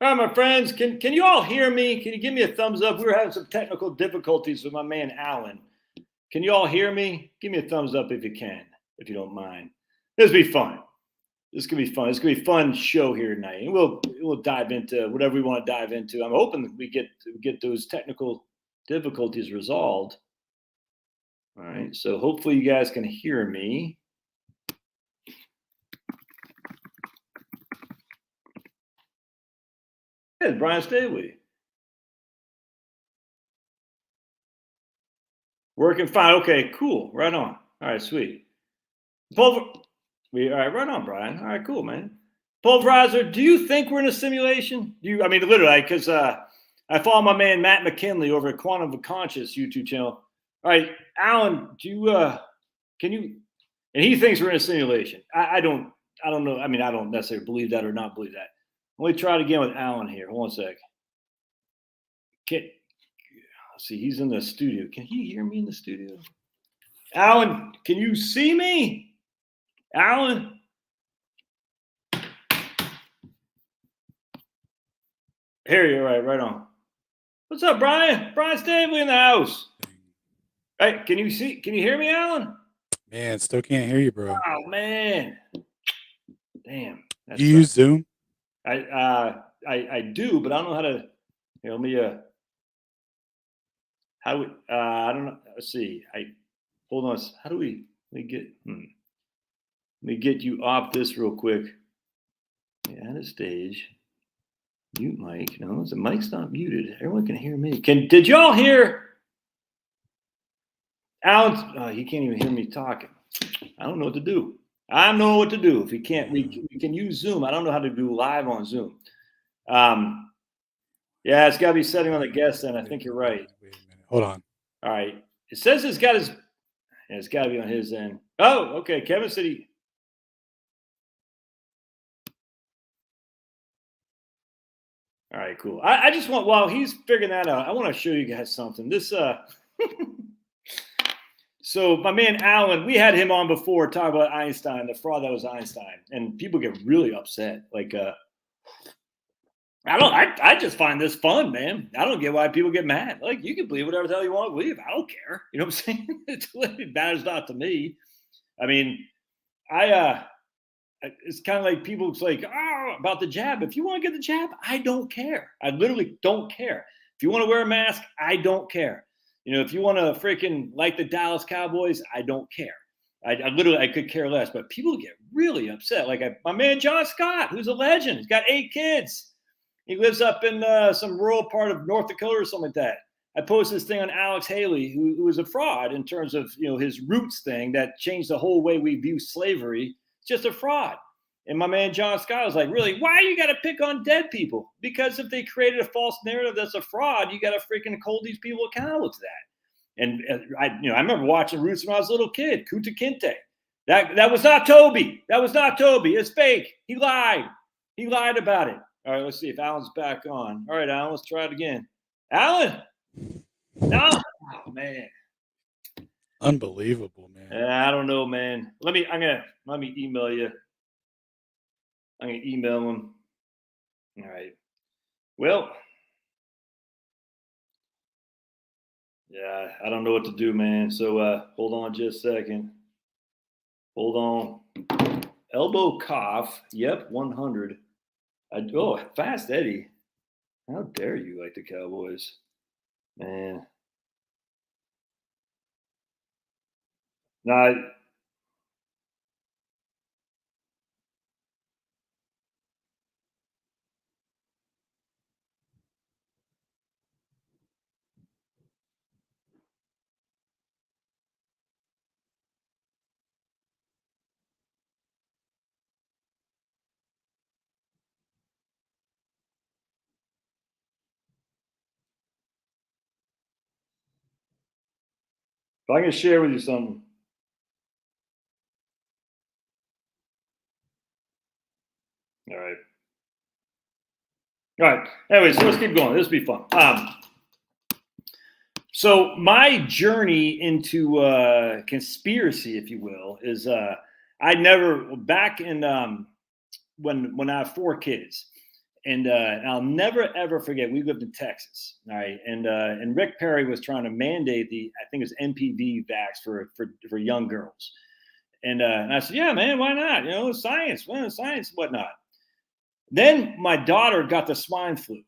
All right, my friends, can you all hear me? Can you give me a thumbs up? We were having some technical difficulties with my man Alan. Can you all hear me? Give me a thumbs up if you can, if you don't mind. This will be fun. This could be fun. This could be a fun show here tonight, and we'll dive into whatever we want to dive into. I'm hoping that we get those technical difficulties resolved. All right, so hopefully you guys can hear me. Hey, Brian Staley. Working fine. Okay, cool. Right on. All right, sweet. All right, right on, Brian. All right, cool, man. Pulverizer, do you think we're in a simulation? I mean, literally, because I follow my man Matt McKinley over at Quantum of Conscious YouTube channel. All right, Alan, can you? And he thinks we're in a simulation. I don't know. I mean, I don't necessarily believe that or not believe that. Let me try it again with Alan here. Hold on a sec. Let's see, he's in the studio. Can he hear me in the studio? Alan, can you see me? Alan? Here you are, right on. What's up, Brian? Brian Stavely in the house. Hey, can you hear me, Alan? Man, still can't hear you, bro. Oh man. Damn. You use Zoom? I do, but I don't know how to let me I don't know. Let's see. Hold on. How do we get let me get you off this real quick. Add a stage. Mute mic. No, the mic's not muted. Everyone can hear me. Did y'all hear Alan? He can't even hear me talking. I don't know what to do. I know what to do. If he can't, we can use Zoom. I don't know how to do live on Zoom. Yeah, it's got to be setting on the guest end. I think you're right. Wait a minute. Hold on. All right. It says it's got it's got to be on his end. Oh, okay. Kevin said he. All right, cool. I just want, while he's figuring that out, I want to show you guys something. This, so my man Alan, we had him on before talking about Einstein, the fraud that was Einstein, and people get really upset. Like, I just find this fun, man. I don't get why people get mad. Like, you can believe whatever the hell you want to believe. I don't care. You know what I'm saying? It matters not to me. I mean, it's kind of like people like, about the jab. If you want to get the jab, I don't care. I literally don't care. If you want to wear a mask, I don't care. If you want to freaking like the Dallas Cowboys, I don't care. I could care less. But people get really upset. Like my man John Scott, who's a legend. He's got 8 kids. He lives up in some rural part of North Dakota or something like that. I posted this thing on Alex Haley, who was a fraud in terms of his roots thing that changed the whole way we view slavery. It's just a fraud. And my man John Scott was like, really, why you got to pick on dead people? Because if they created a false narrative that's a fraud, you got to freaking hold these people accountable to that. And I remember watching Roots when I was a little kid, Kunta Kinte. That was not Toby. That was not Toby. It's fake. He lied. He lied about it. All right, let's see if Alan's back on. All right, Alan, let's try it again. Alan? No? Oh, man. Unbelievable, man. I don't know, man. Let me email you. I'm going to email him. All right. Well, yeah, I don't know what to do, man. So hold on just a second. Hold on. Elbow cough. Yep, 100. Fast Eddie. How dare you like the Cowboys? Man. No, if I can share with you something. All right. All right. Anyway, so let's keep going. This will be fun. So my journey into conspiracy, if you will, is I never back in when I have 4 kids, And I'll never ever forget. We lived in Texas, all right, and Rick Perry was trying to mandate I think it was MPV vax for young girls, and I said, yeah, man, why not? Science, whatnot. Then my daughter got the swine flu.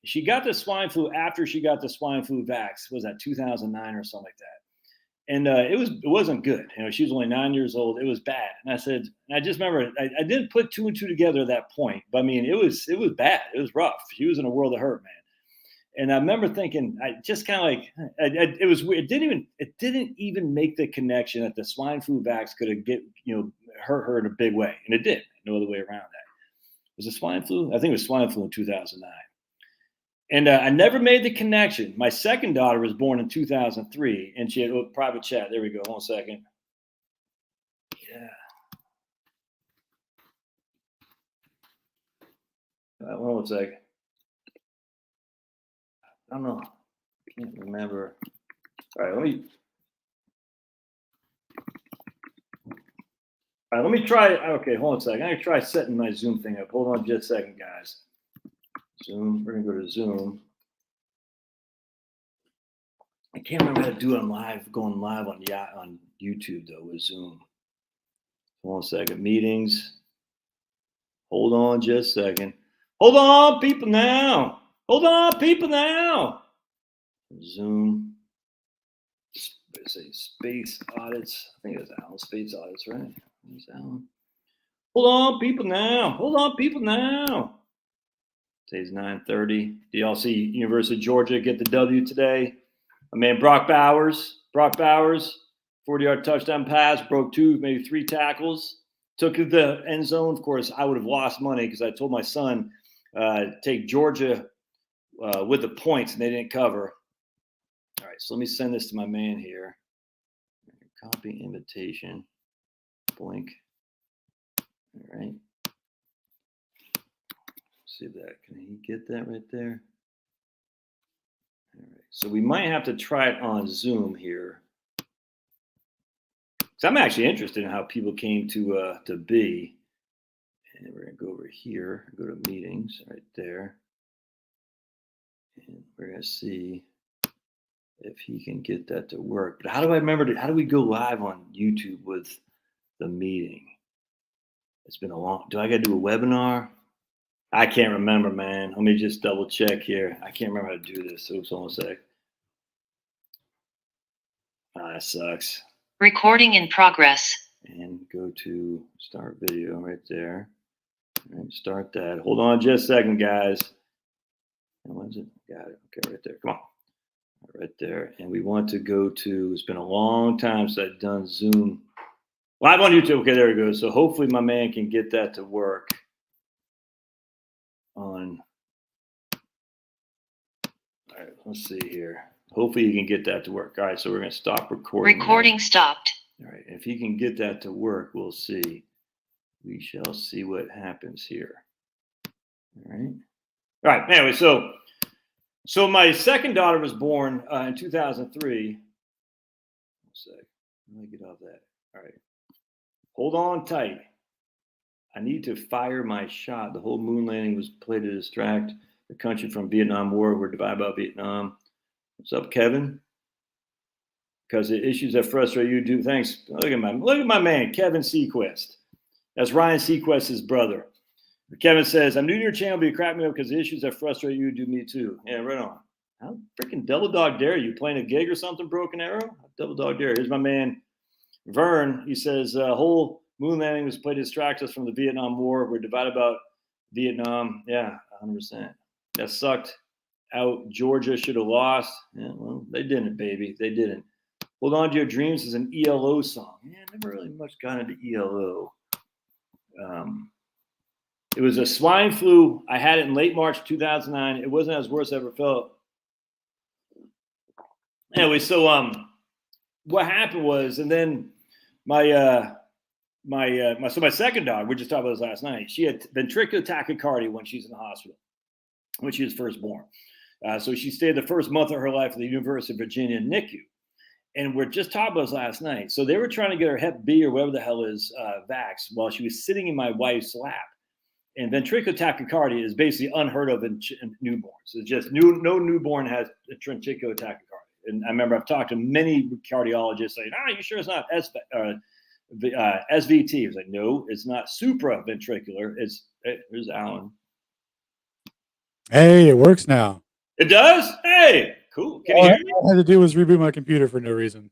She got the swine flu after she got the swine flu vax. Was that 2009 or something like that? And it wasn't good. She was only 9 years old. It was bad. And I said, I just remember I didn't put two and two together at that point. But I mean, it was bad. It was rough. She was in a world of hurt, man. And I remember thinking, I just kind of like it was weird. It didn't even make the connection that the swine flu vax could have hurt her in a big way, and it did. No other way around that. Was it swine flu? I think it was swine flu in 2009. And I never made the connection. My second daughter was born in 2003, and she had a private chat. There we go. Hold on a second. Yeah. Hold on a second. I don't know. I can't remember. All right, let me try. Okay, hold on a second. I'm going to try setting my Zoom thing up. Hold on just a second, guys. Zoom. We're going to go to Zoom. I can't remember how to do it on live, going live on YouTube, though, with Zoom. Hold on a second. Meetings. Hold on just a second. Hold on, people now. Hold on, people now. Zoom. Say space audits. I think it was Alan Space Audits, right? There's Alan. Hold on, people now. Hold on, people now. Today's 9:30. Do y'all see University of Georgia get the W today? My man Brock Bowers, 40-yard touchdown pass, broke 2, maybe 3 tackles, took to the end zone. Of course, I would have lost money because I told my son take Georgia with the points, and they didn't cover. All right, so let me send this to my man here. Copy invitation. Blink. All right. See that? Can he get that right there? All right. So we might have to try it on Zoom here. So I'm actually interested in how people came to be. And we're gonna go over here, go to meetings right there, and we're gonna see if he can get that to work. But how do I remember? How do we go live on YouTube with the meeting? It's been a long. Do I got to do a webinar? I can't remember, man. Let me just double check here. I can't remember how to do this. Oops, hold on a sec. That sucks. Recording in progress. And go to start video right there. All right, start that. Hold on just a second, guys. And when's it? Got it. Okay, right there. Come on. Right there. And we want to go to, it's been a long time since I've done Zoom. Live on YouTube. Okay, there we go. So hopefully my man can get that to work on. All right, let's see here. Hopefully you can get that to work. All right, so we're going to stop recording. Recording stopped. All right, if he can get that to work, we'll see. We shall see what happens here. All right. All right, anyway, so my second daughter was born in 2003. One sec. Let me get off that. All right. Hold on tight. I need to fire my shot. The whole moon landing was played to distract the country from Vietnam War. We're divided about Vietnam. What's up, Kevin? Because the issues that frustrate you do. Thanks. Look at my man, Kevin Sequest. That's Ryan Sequest's brother. Kevin says, I'm new to your channel, but you crack me up because the issues that frustrate you do me too. Yeah, right on. How freaking double dog dare you? Playing a gig or something, Broken Arrow? Double dog dare. Here's my man, Vern. He says, whole moon landing was played to distract us from the Vietnam War. We're divided about Vietnam. Yeah, 100%. That sucked out. Georgia should have lost. Yeah, well, they didn't, baby. They didn't. Hold On to Your Dreams is an ELO song. Yeah, never really much got into ELO. It was a swine flu. I had it in late March 2009. It wasn't as worse as I ever felt. Anyway, so what happened was, and then my second daughter, we just talked about this last night. She had ventricular tachycardia when she's in the hospital, when she was first born. So she stayed the first month of her life at the University of Virginia NICU. And we're just talking about this last night. So they were trying to get her Hep B or whatever the hell is vax while she was sitting in my wife's lap. And ventricular tachycardia is basically unheard of in newborns. It's just no newborn has ventricular tachycardia. And I remember I've talked to many cardiologists saying, you sure it's not SVT? I was like, no, it's not supraventricular. Here's Alan. Hey, it works now. It does? Hey, cool. Can you All hear me? I had to do was reboot my computer for no reason.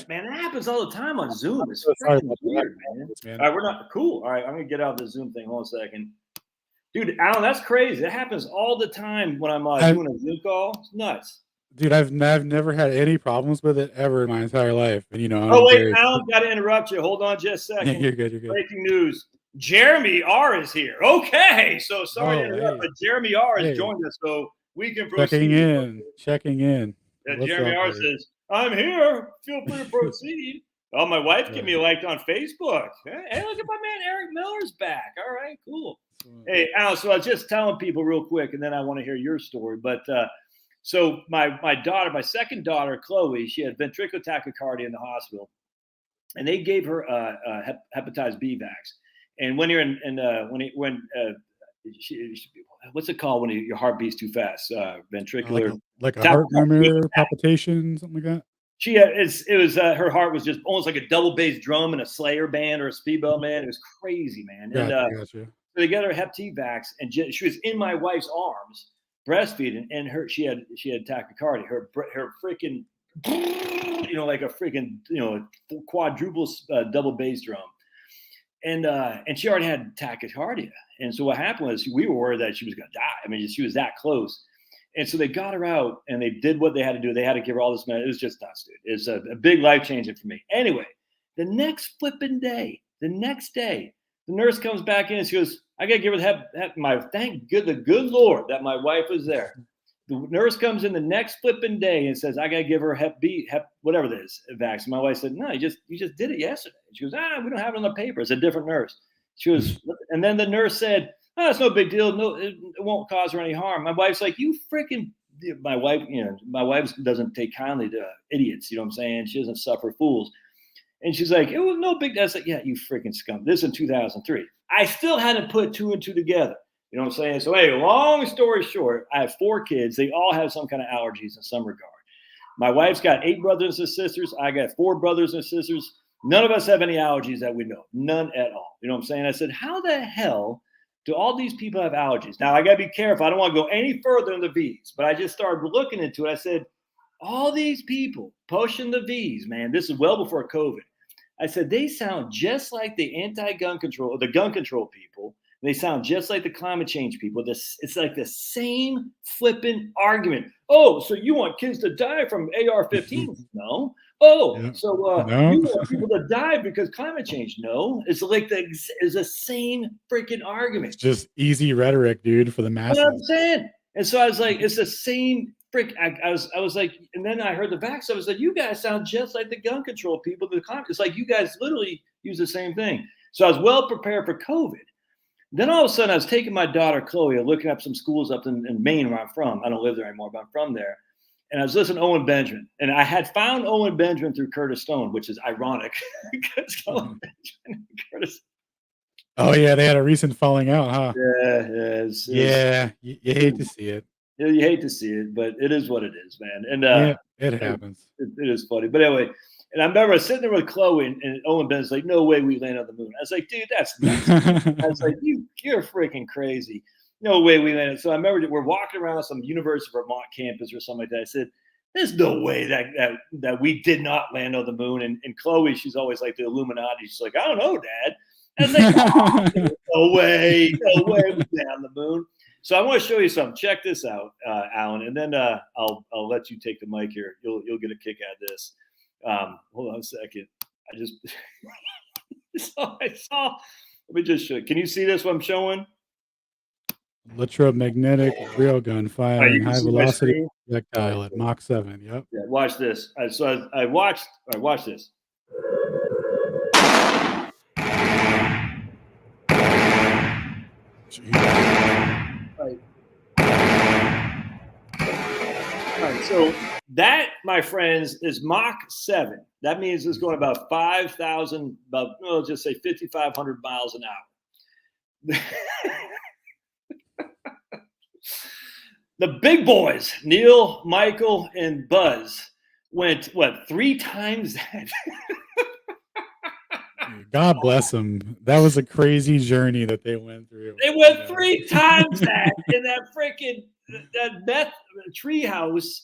Man, that happens all the time on Zoom. It's Sorry freaking about weird, that, man. man. All right, we're not cool. All right, I'm gonna get out of the Zoom thing. Hold on a second. Dude, Alan, that's crazy. That happens all the time when I'm doing a Zoom call. It's nuts. Dude, I've never had any problems with it ever in my entire life. And Oh, wait, Alan, got to interrupt you. Hold on just a second. Yeah, you're good. You're good. Breaking news. Jeremy R is here. Okay, so sorry to interrupt, hey. but Jeremy R has Hey. joined us, so we can proceed. Checking in. What's Jeremy up, R buddy? says, I'm here. Feel free to proceed. Oh, my wife gave me a like on Facebook. Hey, look at my man Eric Miller's back. All right, cool. Hey, Alan, so I was just telling people real quick, and then I want to hear your story. But so my second daughter, Chloe, she had ventricular tachycardia in the hospital, and they gave her hepatitis B vax. And when you're what's it called when your heart beats too fast? Ventricular, like a heart murmur, palpitation, something like that. Her heart was just almost like a double bass drum in a Slayer band or a speedball band. It was crazy, man. Gotcha. So they got her Hep T vax, and she was in my wife's arms breastfeeding, and she had tachycardia. Her freaking, like a freaking, quadruple double bass drum. And she already had tachycardia. And so what happened was we were worried that she was going to die. I mean, she was that close. And so they got her out and they did what they had to do. They had to give her all this medicine. It was just nuts, dude. It's a big life changing for me. Anyway, the next day, the nurse comes back in and she goes, I got to give her the good Lord that my wife was there. The nurse comes in the next flipping day and says, I got to give her Hep B, whatever it is, vaccine. My wife said, no, you just did it yesterday. She goes, we don't have it on the paper. It's a different nurse. She was, and then the nurse said, oh, it's no big deal. No, it won't cause her any harm. My wife's like, my wife doesn't take kindly to idiots. You know what I'm saying? She doesn't suffer fools. And she's like, it was no big deal. I said, yeah, you freaking scum. This in 2003. I still hadn't put two and two together. You know what I'm saying? So, hey, long story short, I have 4 kids. They all have some kind of allergies in some regard. My wife's got 8 brothers and sisters. I got 4 brothers and sisters. None of us have any allergies that we know. None at all. You know what I'm saying? I said, how the hell do all these people have allergies? Now, I got to be careful. I don't want to go any further in the V's, but I just started looking into it. I said, all these people pushing the V's, man, this is well before COVID. I said, they sound just like the anti-gun control, or the gun control people. They sound just like the climate change people. It's like the same flipping argument. Oh, so you want kids to die from AR-15s? No. Oh, yeah. So no. You want people to die because climate change? No. It's like it's the same freaking argument. It's just easy rhetoric, dude, for the masses. You know what I'm saying? And so I was like, it's the same I was like, and then I heard the vax. I was like, you guys sound just like the gun control people. It's like you guys literally use the same thing. So I was well prepared for COVID. Then all of a sudden, I was taking my daughter, Chloe, looking up some schools up in Maine where I'm from. I don't live there anymore, but I'm from there. And I was listening to Owen Benjamin. And I had found Owen Benjamin through Curtis Stone, which is ironic. Because Owen Benjamin and Curtis. Oh, yeah. They had a recent falling out, huh? Yeah. You hate to see it. You hate to see it, but it is what it is, man. And it happens. It is funny. But anyway, and I remember sitting there with Chloe and Owen Ben's like, no way we land on the moon. I was like, dude, that's nuts. I was like, you're freaking crazy. No way we landed. So I remember we're walking around some University of Vermont campus or something like that. I said, there's no way that we did not land on the moon. And Chloe, she's always like the Illuminati. She's like, I don't know, Dad. I was like, no way we land on the moon. So I want to show you something. Check this out, Alan, and then I'll let you take the mic here. You'll get a kick out of this. Hold on a second. I just I saw. Let me just show. Can you see this? What I'm showing? Electromagnetic railgun firing high velocity projectile at Mach 7. Yep. Yeah. Watch this. I watched. All right, watch this. All right, so that, my friends, is Mach 7. That means it's going about 5,000, let's just say 5,500 miles an hour. The big boys, Neil, Michael, and Buzz, went what 3 times that. God bless them. That was a crazy journey that they went through. They went 3 times that in that freaking that meth treehouse.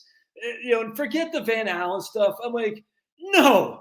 And forget the Van Allen stuff. I'm like, no,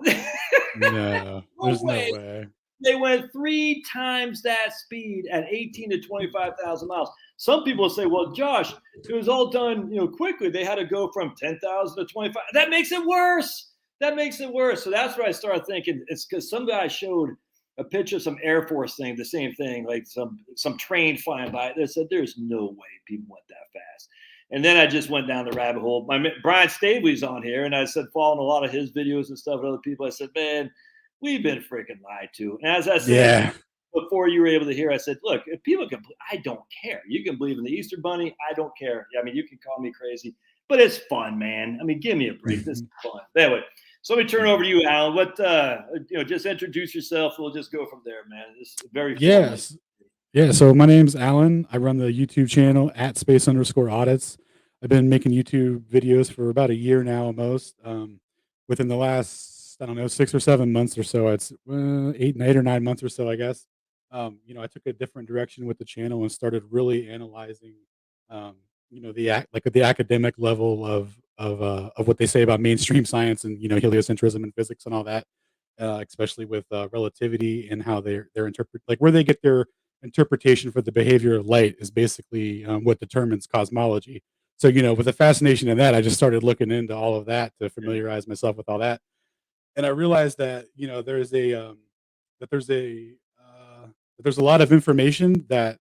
No, there's no way. They went 3 times that speed at 18 to 25,000 miles. Some people say, well, Josh, it was all done, quickly. They had to go from 10,000 to 25. That makes it worse. So that's where I started thinking. It's because some guy showed a picture of some Air Force thing, the same thing, like some train flying by. They said, there's no way people went that fast. And then I just went down the rabbit hole. Brian Stabley's on here, and I said, following a lot of his videos and stuff with other people, I said, man, we've been freaking lied to. And as I said before you were able to hear, I said, look, if people can, I don't care. You can believe in the Easter Bunny. I don't care. I mean, you can call me crazy, but it's fun, man. I mean, give me a break. This is fun. Anyway, so let me turn over to you, Alan. What, just introduce yourself. We'll just go from there, man. It's very fun. Yes. Yeah. So my name's Alan. I run the YouTube channel at @space_audits. I've been making YouTube videos for about a year now, almost. Within the last, I don't know, 6 or 7 months or so, it's 8 or 9 months or so, I guess. I took a different direction with the channel and started really analyzing, the academic level of what they say about mainstream science and heliocentrism and physics and all that, especially with relativity and how their interpret, like where they get their interpretation for the behavior of light is basically what determines cosmology. So, with the fascination in that, I just started looking into all of that to familiarize myself with all that. And I realized that, there's a lot of information that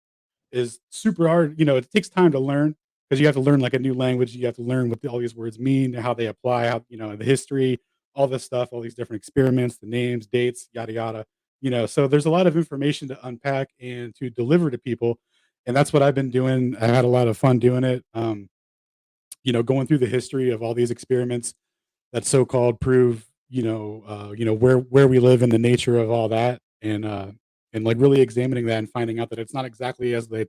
is super hard. It takes time to learn because you have to learn like a new language. You have to learn what all these words mean, how they apply, how, the history, all this stuff, all these different experiments, the names, dates, yada, yada. So there's a lot of information to unpack and to deliver to people. And that's what I've been doing. I had a lot of fun doing it. Going through the history of all these experiments that so-called prove, where we live and the nature of all that, and like really examining that and finding out that it's not exactly as they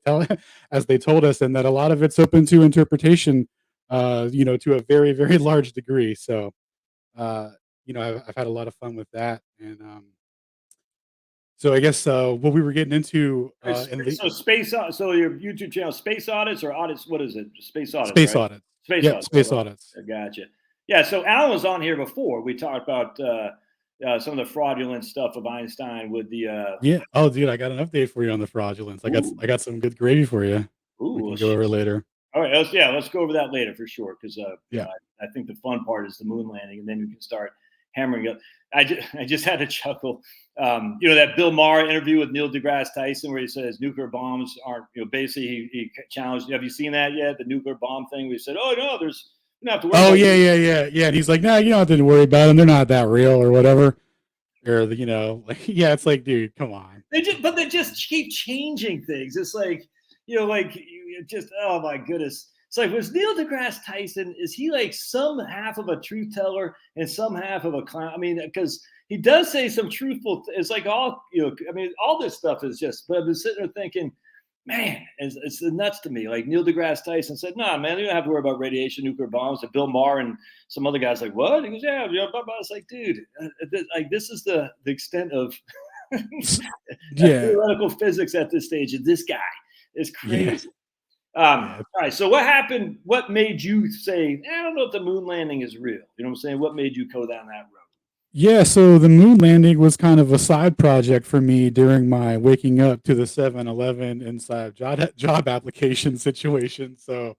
as they told us, and that a lot of it's open to interpretation, to a very, very large degree. So, I've had a lot of fun with that, and so I guess what we were getting into so your YouTube channel, Space Audits or Audits? What is it? Space Audits. Space right? Audits. Space Space Audits. I gotcha. Yeah. So Alan was on here before. We talked about some of the fraudulent stuff of Einstein with the. Yeah. Oh, dude, I got an update for you on the fraudulence. I got some good gravy for you. We can go over later. All right. Let's go over that later for sure. Because I think the fun part is the moon landing, and then we can start hammering up. I just had to chuckle. That Bill Maher interview with Neil deGrasse Tyson where he says nuclear bombs aren't, basically he challenged. Have you seen that yet? The nuclear bomb thing where he said, oh, no, you don't have to worry. Oh, yeah. And he's like, no, you don't have to worry about them. They're not that real or whatever. Or, it's like, dude, come on. They just keep changing things. It's like, oh my goodness. It's like, was Neil deGrasse Tyson, is he like some half of a truth teller and some half of a clown? I mean, because he does say some truthful, it's like all this stuff is just, but I've been sitting there thinking, man, it's nuts to me. Like Neil deGrasse Tyson said, nah, man, you don't have to worry about radiation, nuclear bombs. And Bill Maher and some other guys like, what? He goes, yeah, blah, blah. It's like, dude, this is the extent of theoretical physics at this stage. And this guy is crazy. All right. So what happened? What made you say, I don't know if the moon landing is real? You know what I'm saying? What made you go down that road? Yeah, so the moon landing was kind of a side project for me during my waking up to the 7-Eleven inside job application situation. So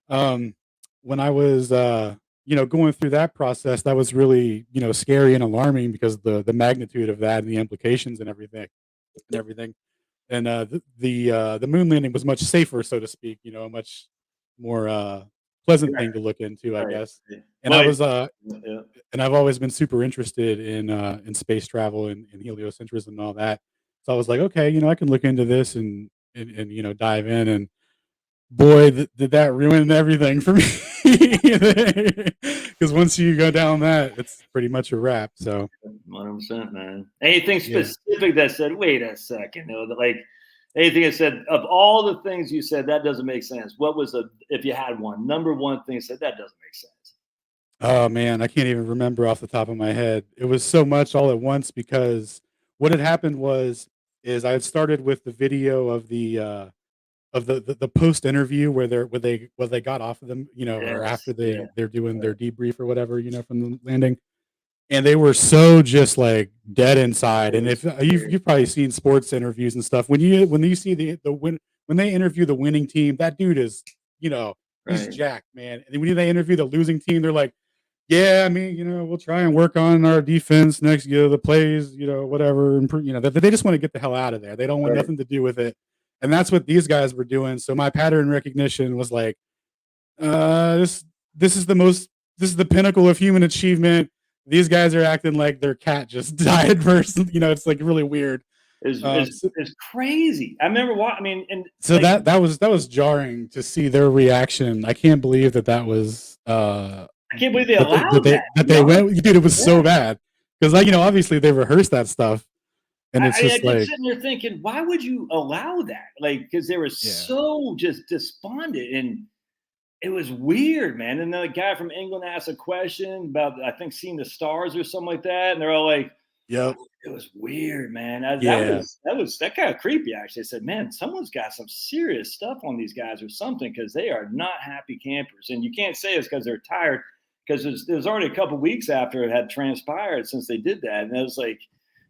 when I was, going through that process, that was really, scary and alarming because the magnitude of that and the implications and everything. And the moon landing was much safer, so to speak, a much more pleasant thing to look into, I guess. And and I've always been super interested in space travel and heliocentricism and all that. So I was like, okay, I can look into this and dive in. And boy, did that ruin everything for me. Because once you go down that, it's pretty much a wrap. So 100%, man. Anything specific that said, wait a second, Anything that said of all the things you said that doesn't make sense. What was if you had one number one thing said that doesn't make sense? Oh man, I can't even remember off the top of my head. It was so much all at once because what had happened was is I had started with the video of the post interview where they got off of them, or after Yes, yeah, they're doing right, their debrief or whatever, from the landing. And they were so just like dead inside. it And was if you've probably seen sports interviews and stuff, when you see the win when they interview the winning team, that dude is, he's right. jacked, man. And when they interview the losing team, they're like, yeah, I mean, we'll try and work on our defense next year, the plays, whatever. They just want to get the hell out of there. They don't want Right. nothing to do with it. And that's what these guys were doing. So my pattern recognition was like, this is this is the pinnacle of human achievement. These guys are acting like their cat just died first. It's like really weird. Is Um, is so, is crazy. I remember what I mean, and so like that was jarring to see their reaction. I can't believe that was I can't believe they that they that allowed they that. To that be they honest, went. Dude, it was yeah. so bad because obviously they rehearsed that stuff, and it's I just kept like sitting there thinking, why would you allow that? Like, because they were yeah. so just despondent, and it was weird, man. And then a guy from England asked a question about, I think, seeing the stars or something like that, and they're all like, Yep. it was weird, man. Yeah. That kind of creepy. Actually, I said, man, someone's got some serious stuff on these guys or something because they are not happy campers. And you can't say it's because they're tired because it was already a couple weeks after it had transpired since they did that, and it was like.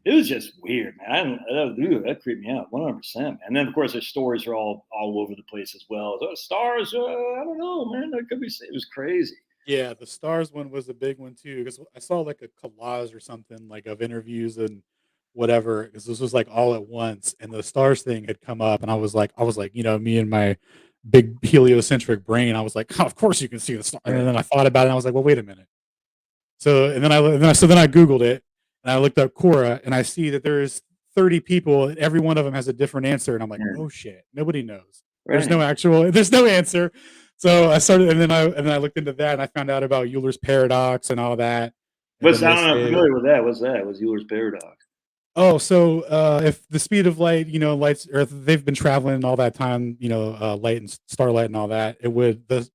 It was just weird, man. That creeped me out 100%, man. And then, of course, their stories are all over the place as well. So stars, I don't know, man. That could be. It was crazy. Yeah, the stars one was a big one too because I saw like a collage or something like of interviews and whatever. Because this was like all at once, and the stars thing had come up, and I was like, me and my big heliocentric brain, I was like, oh, of course you can see the star. And Right. then I thought about it, and I was like, well, wait a minute. So then I googled it, and I looked up Quora, and I see that there's 30 people, and every one of them has a different answer, and I'm like, Yeah. oh shit, nobody knows. Right. There's no answer. So I started, and then I looked into that, and I found out about Euler's paradox and all that. And then I they don't know. I'm say, familiar with that. What's that? What's Euler's paradox? oh, so if the speed of light, lights, or if they've been traveling all that time, light and starlight and all that,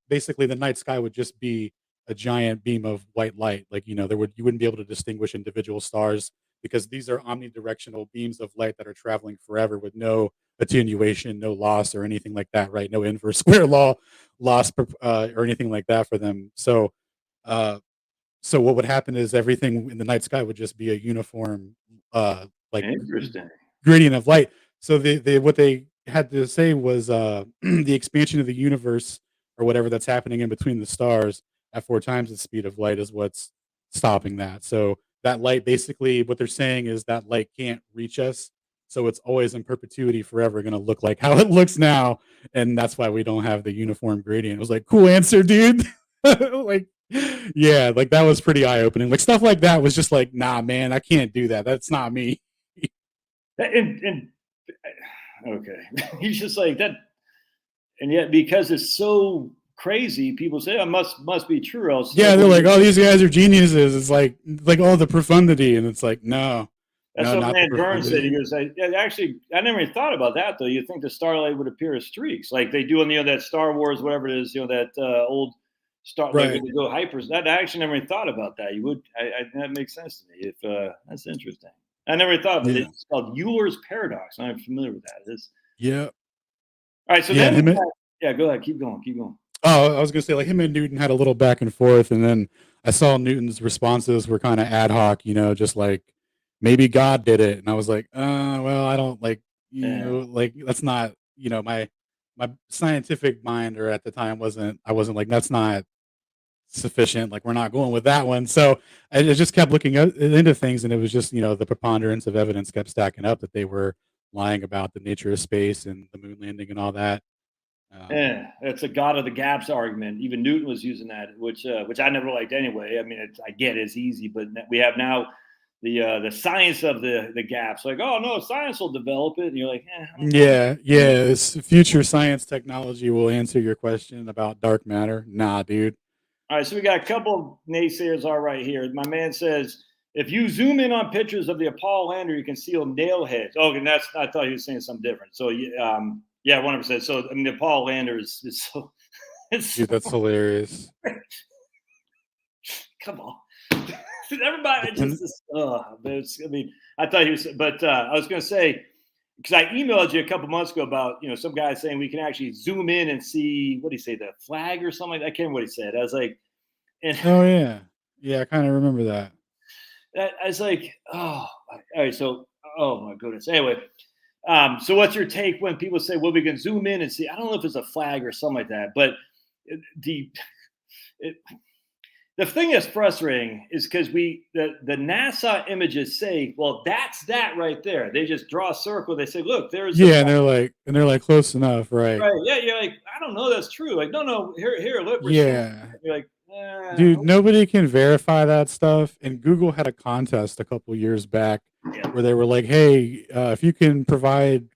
basically the night sky would just be a giant beam of white light. Like, you wouldn't be able to distinguish individual stars because these are omnidirectional beams of light that are traveling forever with no attenuation, no loss or anything like that, right? No inverse square law loss or anything like that for them. Uh, so what would happen is everything in the night sky would just be a uniform, like Interesting. gradient of light. So what they had to say was the expansion of the universe or whatever that's happening in between the stars at 4 times the speed of light is what's stopping that. So that light, basically, what they're saying is that light can't reach us. So it's always in perpetuity forever going to look like how it looks now. And that's why we don't have the uniform gradient. It was like, cool answer, dude. Like, yeah, like that was pretty eye opening. Like stuff like that was just like, nah, man, I can't do that. That's not me. And okay, he's just like that, and yet because it's so crazy, people say, "Oh, must be true." Or else, Yeah, like, they're what do like, you, oh, these guys are geniuses. It's like all the profundity, and it's like, no, that's no, what not the Matt Burns said. He profundity. goes, actually, I never even thought about that though. You think the starlight would appear as streaks, like they do in that Star Wars, whatever it is, that old Star, like when Right. they go hypers. That I actually never even thought about that. You would, that makes sense to me. If that's interesting, I never thought of it. Yeah. It's called Euler's paradox. I'm familiar with that. It's, Yeah. all right, so Yeah. then And we him. got, yeah, go ahead, keep going, keep going. Oh, I was gonna say like him and Newton had a little back and forth, and then I saw Newton's responses were kind of ad hoc, just like maybe God did it, and I was like, well, I don't like, Yeah. like that's not, my scientific mind, or at the time I wasn't like that's not sufficient, like we're not going with that one. So I just kept looking into things, and it was just the preponderance of evidence kept stacking up that they were lying about the nature of space and the moon landing and all that. Um, Yeah, it's a God of the gaps argument. Even Newton was using that, which I never liked anyway. I mean, I get it's easy, but we have now the science of the gaps. Like, oh no, science will develop it, and you're like, I don't know. Yeah, yeah. This future science technology will answer your question about dark matter. Nah, dude. All right, so we got a couple of naysayers all right here. My man says If you zoom in on pictures of the Apollo lander, you can see nail heads. Oh, and I thought he was saying something different. So yeah, 100%. So I mean, the Apollo lander is so. Dude, that's hilarious. Come on. Everybody just, I mean, I thought he was, but I was going to say, because I emailed you a couple months ago about, some guy saying we can actually zoom in and see, what did he say, the flag or something like that? I can't remember what he said. I was like, oh, yeah. Yeah, I kind of remember that. I was like, oh, all right. So, oh my goodness. Anyway, so what's your take when people say, well, we can zoom in and see? I don't know if it's a flag or something like that, but the thing that's frustrating is because the NASA images say, well, that's that right there. They just draw a circle. They say, look, there's and they're like close enough, right? Right. Yeah, you're like, I don't know, that's true. Like, no, here, look. Yeah. You're like, dude, nobody can verify that stuff. And Google had a contest a couple years back where they were like, hey, if you can provide,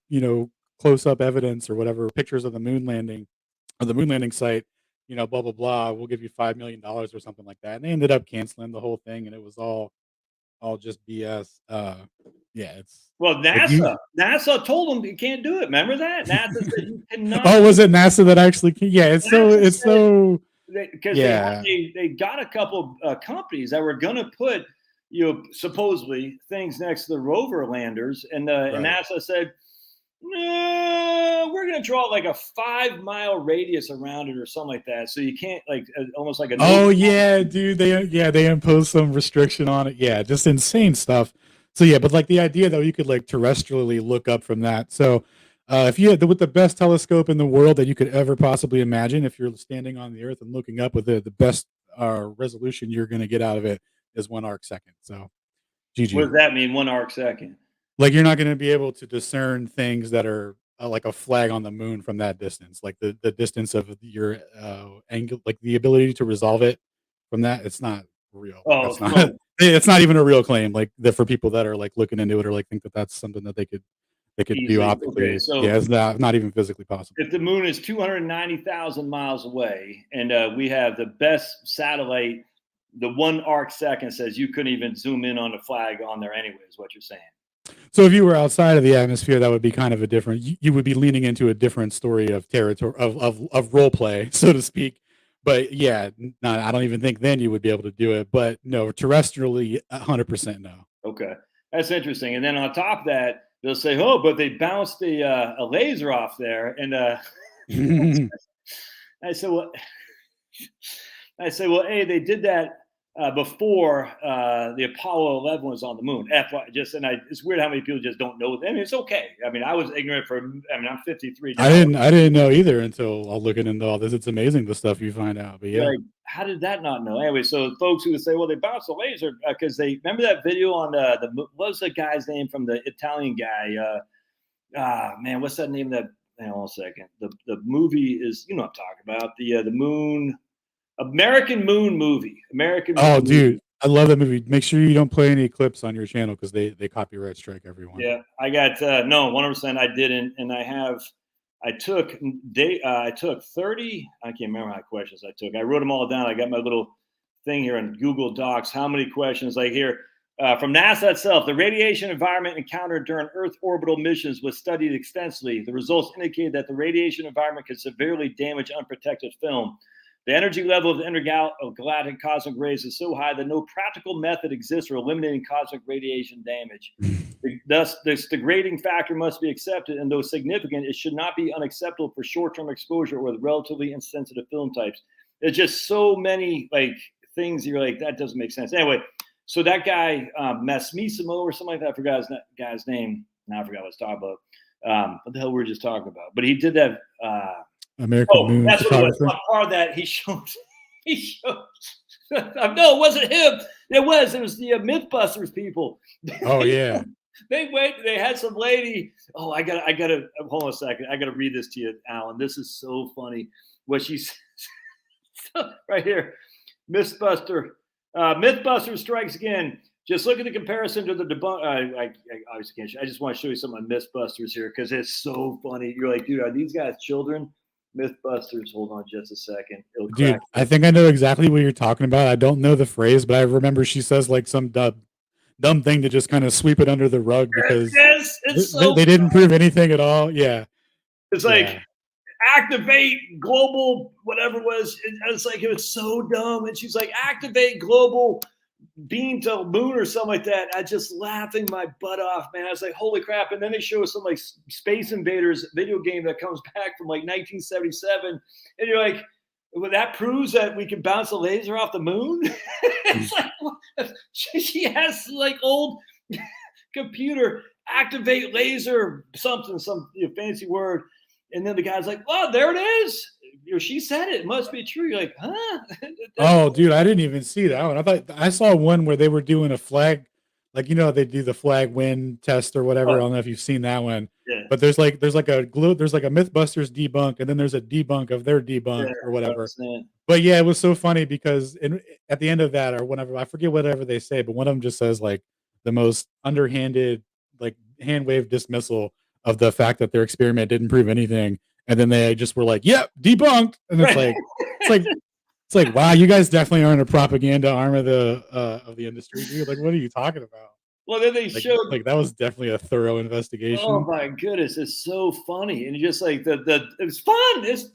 close up evidence or whatever, pictures of the moon landing or the moon landing site, blah, blah, blah, we'll give you $5 million or something like that. And they ended up canceling the whole thing. And it was all just BS. It's well, NASA told them you can't do it. Remember that? NASA said you cannot. Oh, was it NASA that actually? Yeah, it's so. Because they got a couple companies that were going to put supposedly things next to the rover landers, and NASA said, no, we're going to draw like a 5-mile radius around it or something like that, so you can't almost like a. Oh yeah, dude. They imposed some restriction on it. Yeah, just insane stuff. So yeah, but like the idea though, you could like terrestrially look up from that. So if you had with the best telescope in the world that you could ever possibly imagine, if you're standing on the Earth and looking up with the best resolution you're going to get out of it is 1 arc second. So, GG. What does that mean, 1 arc second? Like you're not going to be able to discern things that are like a flag on the moon from that distance, like the distance of your angle, like the ability to resolve it from that. It's not real. Oh, it's not even a real claim. Like that for people that are like looking into it or like think that that's something that they could do optically. Okay, so it's not even physically possible. If the moon is 290,000 miles away and we have the best satellite, the 1 arc second says you couldn't even zoom in on the flag on there anyway, is what you're saying. So if you were outside of the atmosphere, that would be kind of a different, you would be leaning into a different story of territory, of role play, so to speak. But yeah, I don't even think then you would be able to do it. But no, terrestrially, 100% no. Okay. That's interesting. And then on top of that, they'll say, oh, but they bounced a laser off there. And I said, well, hey, they did that before the Apollo 11 was on the moon. It's weird how many people just don't know. I mean, it's okay. I mean, I was ignorant I'm 53. I didn't know either until I'll looking into all this. It's amazing the stuff you find out. But yeah. Like, how did that not know? Anyway, so folks who would say, well, they bounced a laser because they remember that video on what was the guy's name from the Italian guy? Man, what's that name? Hang on a second. The movie is, I'm talking about the moon. American Moon movie. Dude, I love that movie. Make sure you don't play any clips on your channel because they copyright strike everyone. Yeah, I got 100%. I didn't, and I took 30. I can't remember how many questions I took. I wrote them all down. I got my little thing here on Google Docs. How many questions? Like here from NASA itself, the radiation environment encountered during Earth orbital missions was studied extensively. The results indicated that the radiation environment could severely damage unprotected film. The energy level of the intergalactic cosmic rays is so high that no practical method exists for eliminating cosmic radiation damage. Thus, this degrading factor must be accepted, and though significant, it should not be unacceptable for short-term exposure with relatively insensitive film types. There's just so many things you're like, that doesn't make sense. Anyway, so that guy, Massimo or something like that, I forgot his guy's name. Now I forgot what I was talking about. What the hell we were just talking about? But he did that. American Moon. That's what it was. One part that he showed. No, it wasn't him. It was the Mythbusters people. Oh yeah. They had some lady. Oh, I gotta hold on a second. I gotta read this to you, Alan. This is so funny. What she says right here. Mythbusters strikes again. Just look at the comparison to the debunk. I obviously can't. I just want to show you some of my Mythbusters here because it's so funny. You're like, dude, are these guys children? Mythbusters. Hold on just a second. Dude, I think I know exactly what you're talking about. I don't know the phrase, but I remember she says like some dumb thing to just kind of sweep it under the rug because Yes, it's so they didn't prove anything at all. Yeah. it's like Yeah. activate global whatever it was. It's like it was so dumb. And she's like, activate global beam to moon or something like that. I just laughing my butt off, man. I was like, holy crap. And then they show us some like Space Invaders video game that comes back from like 1977. And you're like, well, that proves that we can bounce a laser off the moon. It's like she has like old computer activate laser something, some fancy word. And then the guy's like, "Oh, there it is. She said it. It must be true." You're like, "Huh?" Oh, dude, I didn't even see that one. I thought I saw one where they were doing a flag, like they do the flag wind test or whatever. I don't know if you've seen that one, Yeah. but there's like a MythBusters debunk, and then there's a debunk of their debunk or whatever. 100%. But yeah, it was so funny because at the end of that or whatever, I forget whatever they say, but one of them just says like the most underhanded, like hand wave dismissal of the fact that their experiment didn't prove anything, and then they just were like, "Yep, debunked," and it's like, wow, you guys definitely aren't a propaganda arm of the industry, dude. Like, what are you talking about? Well, then they Like, showed. like that was definitely a thorough investigation. Oh my goodness, it's so funny, and you just like it's fun. This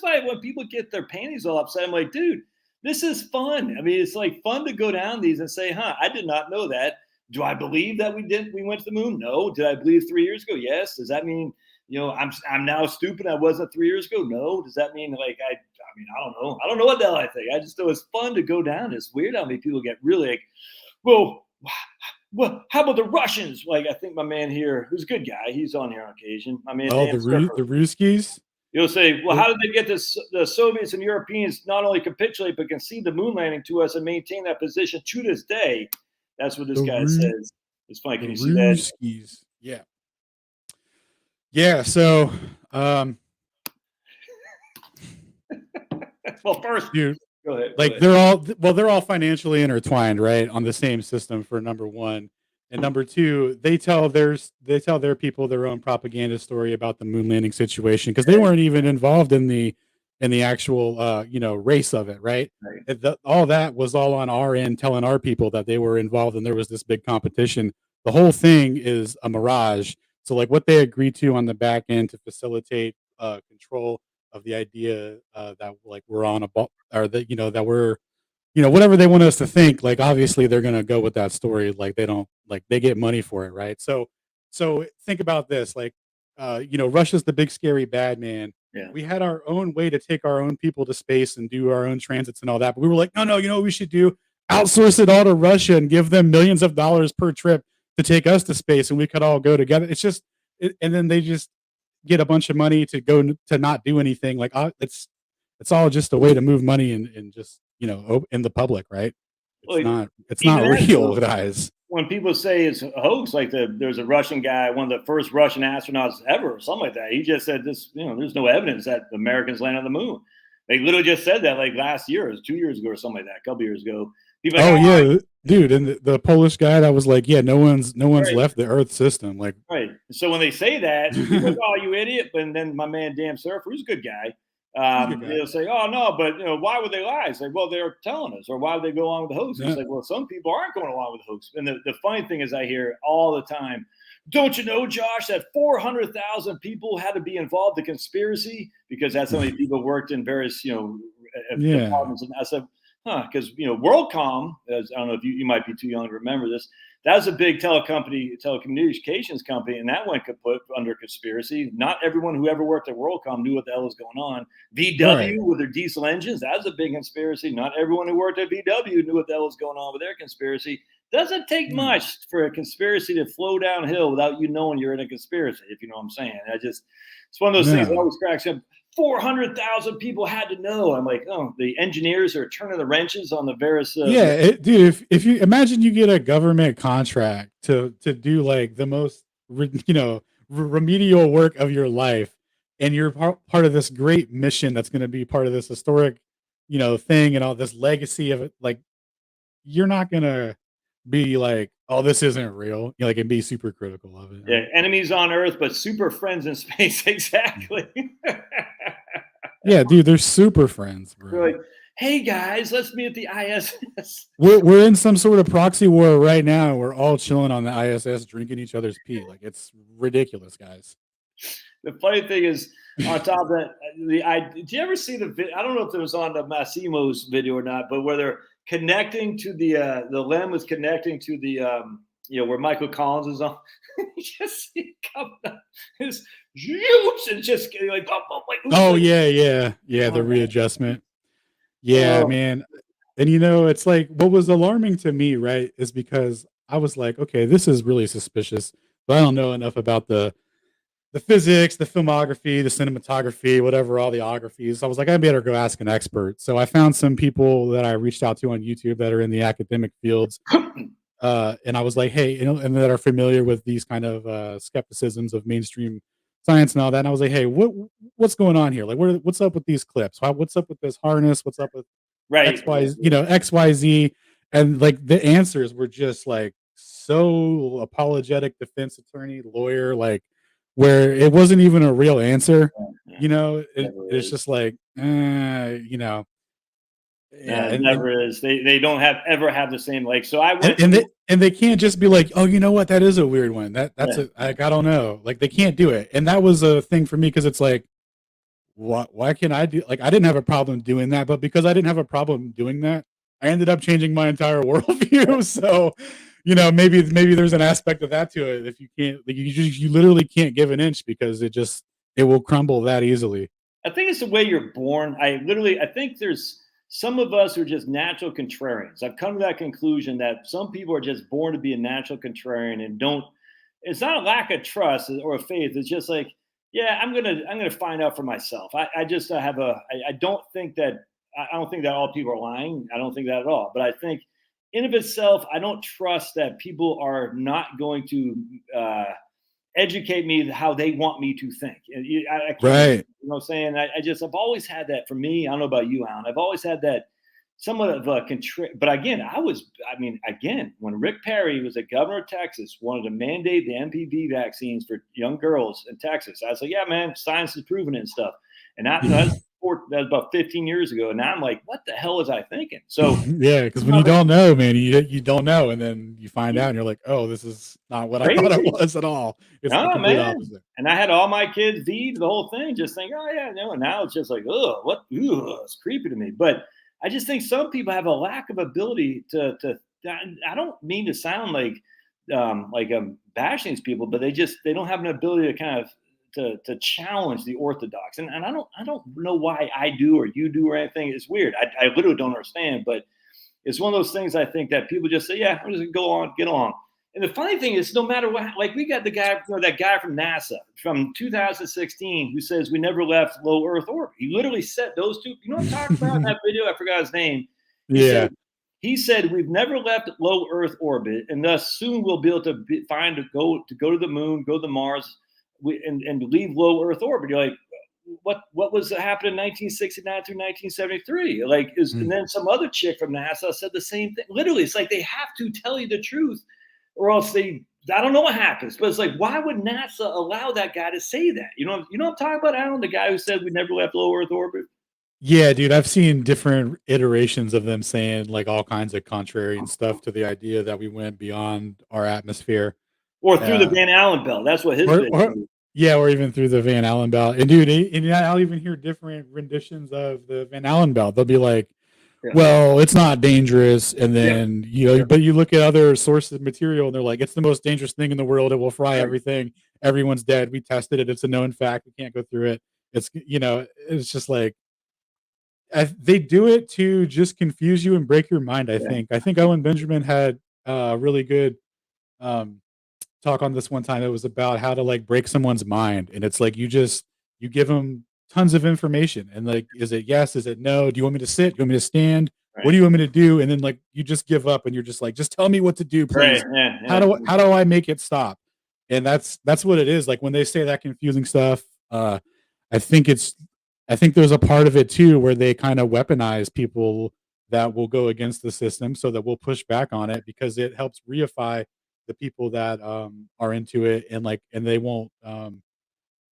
why when people get their panties all upset, I'm like, dude, this is fun. I mean, it's like fun to go down these and say, huh, I did not know that. Do I believe that we went to the moon? No. Did I believe 3 years ago? Yes. Does that mean I'm now stupid? I wasn't 3 years ago. No. Does that mean like I mean I don't know. I don't know what the hell I think. I just thought it was fun to go down. It's weird how many people get really like, well, how about the Russians? Like I think my man here, who's a good guy, he's on here on occasion. I mean, Oh, the Ruskies. You'll say, well, how did they get this? The Soviets and Europeans not only capitulate but concede the moon landing to us and maintain that position to this day. That's what this guy says. It's funny. Can you see that? Ruskies. Yeah. Yeah. So, well, first, dude, go ahead. like they're all financially intertwined, right, on the same system for number one, and number two, they tell their people their own propaganda story about the moon landing situation because they weren't even involved in the actual race of it, right? All that was all on our end, telling our people that they were involved and there was this big competition. The whole thing is a mirage. So like what they agreed to on the back end to facilitate control of the idea that like we're on a ball or that that we're whatever they want us to think, like obviously they're going to go with that story. Like they don't, like they get money for it, right? So think about this, like Russia's the big scary bad man. Yeah. We had our own way to take our own people to space and do our own transits and all that, but we were like, no, you know what we should do? Outsource it all to Russia and give them millions of dollars per trip to take us to space, and we could all go together. It's just and then they just get a bunch of money to go to not do anything. Like it's all just a way to move money and just in the public, right? It's not real, guys. When people say it's a hoax, like there's a Russian guy, one of the first Russian astronauts ever, or something like that. He just said this, there's no evidence that the Americans landed on the moon. They literally just said that like last year, it was 2 years ago or something like that, a couple years ago. People yeah, dude, and the Polish guy that was like, yeah, no one's right. Left the Earth system, like right. So when they say that, people go, oh, you idiot! But then my man Dan Surfer, who's a good guy, they'll say, oh no, but why would they lie? It's like, well, they're telling us, or why would they go along with the hoax? Yeah. It's like, well, some people aren't going along with the hoax. And the funny thing is, I hear all the time, don't you know, Josh, that 400,000 people had to be involved in conspiracy because that's how many people worked in various departments. And I said, because WorldCom, I don't know if you might be too young to remember this. That was a big telecommunications company, and that went put under conspiracy. Not everyone who ever worked at WorldCom knew what the hell was going on. VW with their diesel engines, that was a big conspiracy. Not everyone who worked at VW knew what the hell was going on with their conspiracy. Doesn't take much for a conspiracy to flow downhill without you knowing you're in a conspiracy, if you know what I'm saying. It's one of those things that always cracks up. 400,000 people had to know. I'm like, oh, the engineers are turning the wrenches on the various. Dude, if you imagine you get a government contract to do like the most, remedial work of your life, and you're part of this great mission that's going to be part of this historic, thing and all this legacy of it. Like, you're not going to be like, oh, this isn't real, and be super critical of it. Yeah, enemies on Earth, but super friends in space. Exactly. Yeah, dude, they're super friends, bro. Like, hey guys, let's meet at the ISS. We're in some sort of proxy war right now. We're all chilling on the ISS, drinking each other's pee. Like it's ridiculous, guys. The funny thing is, on top of that, did you ever see the I don't know if it was on the Massimo's video or not, but where they're connecting to the LEM was connecting to the where Michael Collins is on. You just see it come down, his huge and just like Oh yeah. The readjustment. Yeah, man. And it's like what was alarming to me, right, is because I was like, okay, this is really suspicious, but I don't know enough about the physics, the filmography, the cinematography, whatever, all the ographies. I was like, I better go ask an expert. So I found some people that I reached out to on YouTube that are in the academic fields. And I was like, hey, and that are familiar with these kind of skepticisms of mainstream science and all that. And I was like, hey, what's going on here? Like, what's up with these clips? What's up with this harness? What's up with XYZ? And like the answers were just like so apologetic, defense attorney, lawyer, like where it wasn't even a real answer. It's just like, yeah, it never is. They don't ever have the same like. So I went and they can't just be like, oh, you know what, that is a weird one. That's I don't know. Like they can't do it, and that was a thing for me because it's like, why can't I do? Like I didn't have a problem doing that, but because I didn't have a problem doing that, I ended up changing my entire worldview. So, maybe there's an aspect of that to it. If you can't, like, you literally can't give an inch because it will crumble that easily. I think it's the way you're born. I think there's some of us who are just natural contrarians. I've come to that conclusion that some people are just born to be a natural contrarian and don't. It's not a lack of trust or a faith. It's just like, yeah, I'm gonna find out for myself. I just have I don't think that all people are lying. I don't think that at all. But I think in of itself, I don't trust that people are not going to educate me how they want me to think. Right. You know what I'm saying? I've always had that for me. I don't know about you, Alan. I've always had that somewhat of a but again, when Rick Perry was the governor of Texas, wanted to mandate the MPV vaccines for young girls in Texas. I was like, yeah, man, science is proving it and stuff. And that was about 15 years ago. And now I'm like, what the hell was I thinking? So yeah, because when you don't know, man, you don't know, and then you find out, and you're like, oh, this is not what I thought it was at all. It's the complete opposite. And I had all my kids feed the whole thing, just think, oh yeah, no. And now it's just like, it's creepy to me. But I just think some people have a lack of ability to. I don't mean to sound like I'm bashing these people, but they don't have an ability to kind of to challenge the orthodox. And I don't know why I do or you do or anything. It's weird. I literally don't understand. But it's one of those things I think that people just say, yeah, I'm just gonna go on, get along. And the funny thing is, no matter what, like we got that guy from NASA from 2016 who says we never left low Earth orbit. He literally said those two. You know what I'm talking about in that video? I forgot his name. He said we've never left low Earth orbit, and thus soon we'll be able to go to the moon, go to Mars, and leave low Earth orbit. You're like, what was happening in 1969 through 1973? And then some other chick from NASA said the same thing. Literally, it's like they have to tell you the truth, or else I don't know what happens. But it's like, why would NASA allow that guy to say that? You know what I'm talking about, Alan? The guy who said we never left low Earth orbit? Yeah, dude, I've seen different iterations of them saying like all kinds of contrarian stuff to the idea that we went beyond our atmosphere. Or through the Van Allen belt. That's what his or even through the Van Allen belt. And dude, I'll even hear different renditions of the Van Allen belt. They'll be like, well, it's not dangerous. And then, but you look at other sources of material and they're like, it's the most dangerous thing in the world. It will fry everything. Everyone's dead. We tested it. It's a known fact. We can't go through it. It's, it's just like, they do it to just confuse you and break your mind. I think Owen Benjamin had a really good talk on this one time. It was about how to like break someone's mind, and it's like you give them tons of information, and like, is it yes? Is it no? Do you want me to sit? Do you want me to stand? Right. What do you want me to do? And then like you just give up, and you're just like, just tell me what to do, please. Right. How do I make it stop? And that's what it is. Like when they say that confusing stuff, I think there's a part of it too where they kind of weaponize people that will go against the system so that we'll push back on it because it helps reify the people that are into it and they won't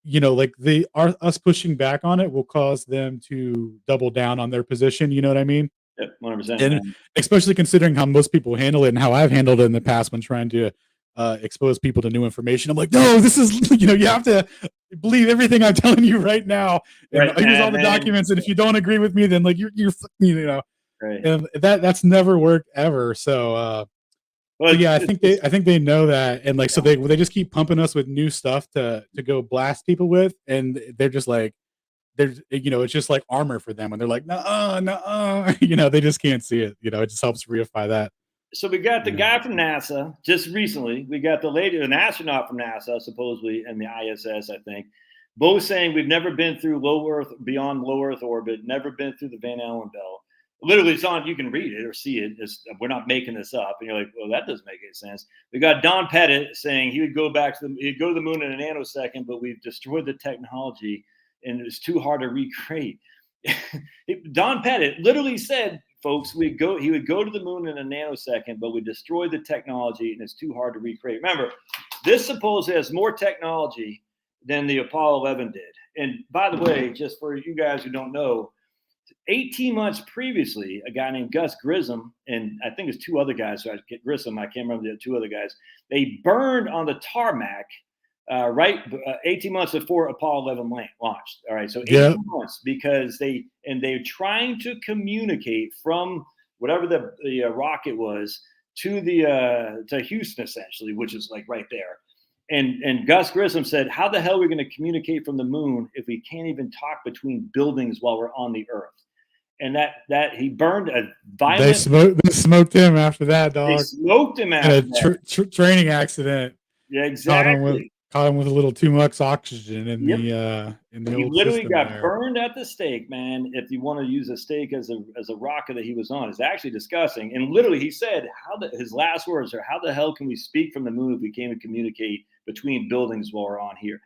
like us pushing back on it will cause them to double down on their position. You know what I mean? Yep, 100%. And Man. especially considering how most people handle it and how I've handled it in the past when trying to expose people to new information. I'm like, no, this is, you have to believe everything I'm telling you right now. And Right, here's all the man. documents. And if you don't agree with me, then like you're Right. and that's never worked ever. So, Well, yeah, I think they know that. And like, so they just keep pumping us with new stuff to go blast people with. And they're just like, it's just like armor for them. And they're like, no, they just can't see it. It just helps reify that. So we got the guy from NASA just recently. We got an astronaut from NASA, supposedly, and the ISS, I think, both saying we've never been through beyond low Earth orbit, never been through the Van Allen belt. Literally, it's on. You can read it or see it. We're not making this up. And you're like, well, that doesn't make any sense. We got Don Pettit saying he'd go to the moon in a nanosecond, but we've destroyed the technology and it's too hard to recreate. Don Pettit literally said, folks, he would go to the moon in a nanosecond, but we destroyed the technology and it's too hard to recreate. Remember, this supposedly has more technology than the Apollo 11 did. And by the way, just for you guys who don't know, 18 months previously, a guy named Gus Grissom, and I think it's two other guys, so I get Grissom, I can't remember the two other guys, they burned on the tarmac 18 months before Apollo 11 launched. All right, so 18 months, because they're trying to communicate from whatever the rocket was to Houston, essentially, which is like right there. And Gus Grissom said, how the hell are we going to communicate from the moon if we can't even talk between buildings while we're on the Earth? And that he burned a violent. They smoked him after that, dog. They smoked him after that. Training accident. Yeah, exactly. Caught him with a little too much oxygen in the he old literally system got there. burned at the stake, man. If you want to use a stake as a rocket that he was on, it's actually disgusting. And literally, he said, his last words are, "How the hell can we speak from the moon if we can't even communicate between buildings while we're on here?"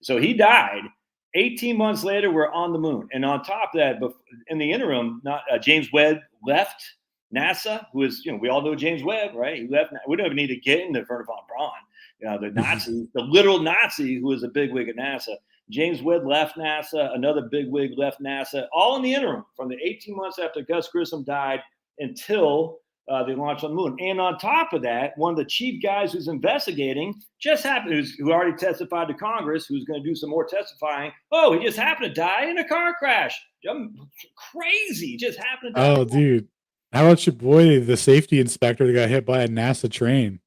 So he died. 18 months later, we're on the moon, and on top of that, in the interim, James Webb left NASA. Who is, we all know James Webb, right? He left. We don't even need to get into Wernher von Braun. The Nazi, the literal Nazi who was a bigwig at NASA. James Webb left NASA. Another bigwig left NASA. All in the interim, from the 18 months after Gus Grissom died until they launched on the moon. And on top of that, one of the chief guys who's investigating who already testified to Congress, who's going to do some more testifying. Oh, he just happened to die in a car crash. Crazy. Just happened to die. Oh, dude. How about your boy, the safety inspector that got hit by a NASA train?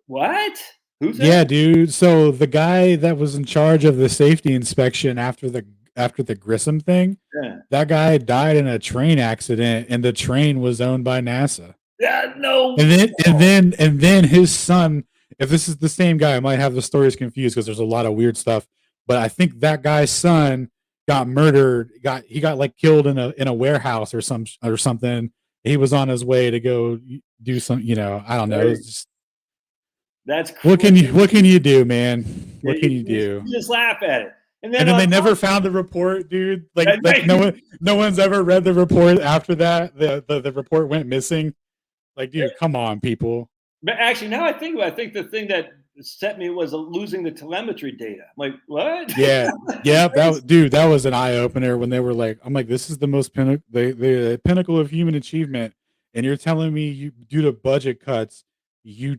What? Who's that? Yeah, dude. So the guy that was in charge of the safety inspection after the Grissom thing, that guy died in a train accident, and the train was owned by NASA. Yeah, no. And then his son, if this is the same guy, I might have the stories confused because there's a lot of weird stuff. But I think that guy's son got murdered. He got like killed in a warehouse or something. He was on his way to go do some, I don't know. It's just, that's crazy. What can you do, man? What can you do? You just laugh at it. And then they never found the report, dude. Like no one's ever read the report after that. The report went missing. Like, dude, come on, people. But actually, now I think about it, I think the thing that set me was losing the telemetry data. I'm like, what? Yeah. That was an eye opener when they were like, I'm like, this is the most the pinnacle of human achievement, and you're telling me you, due to budget cuts, you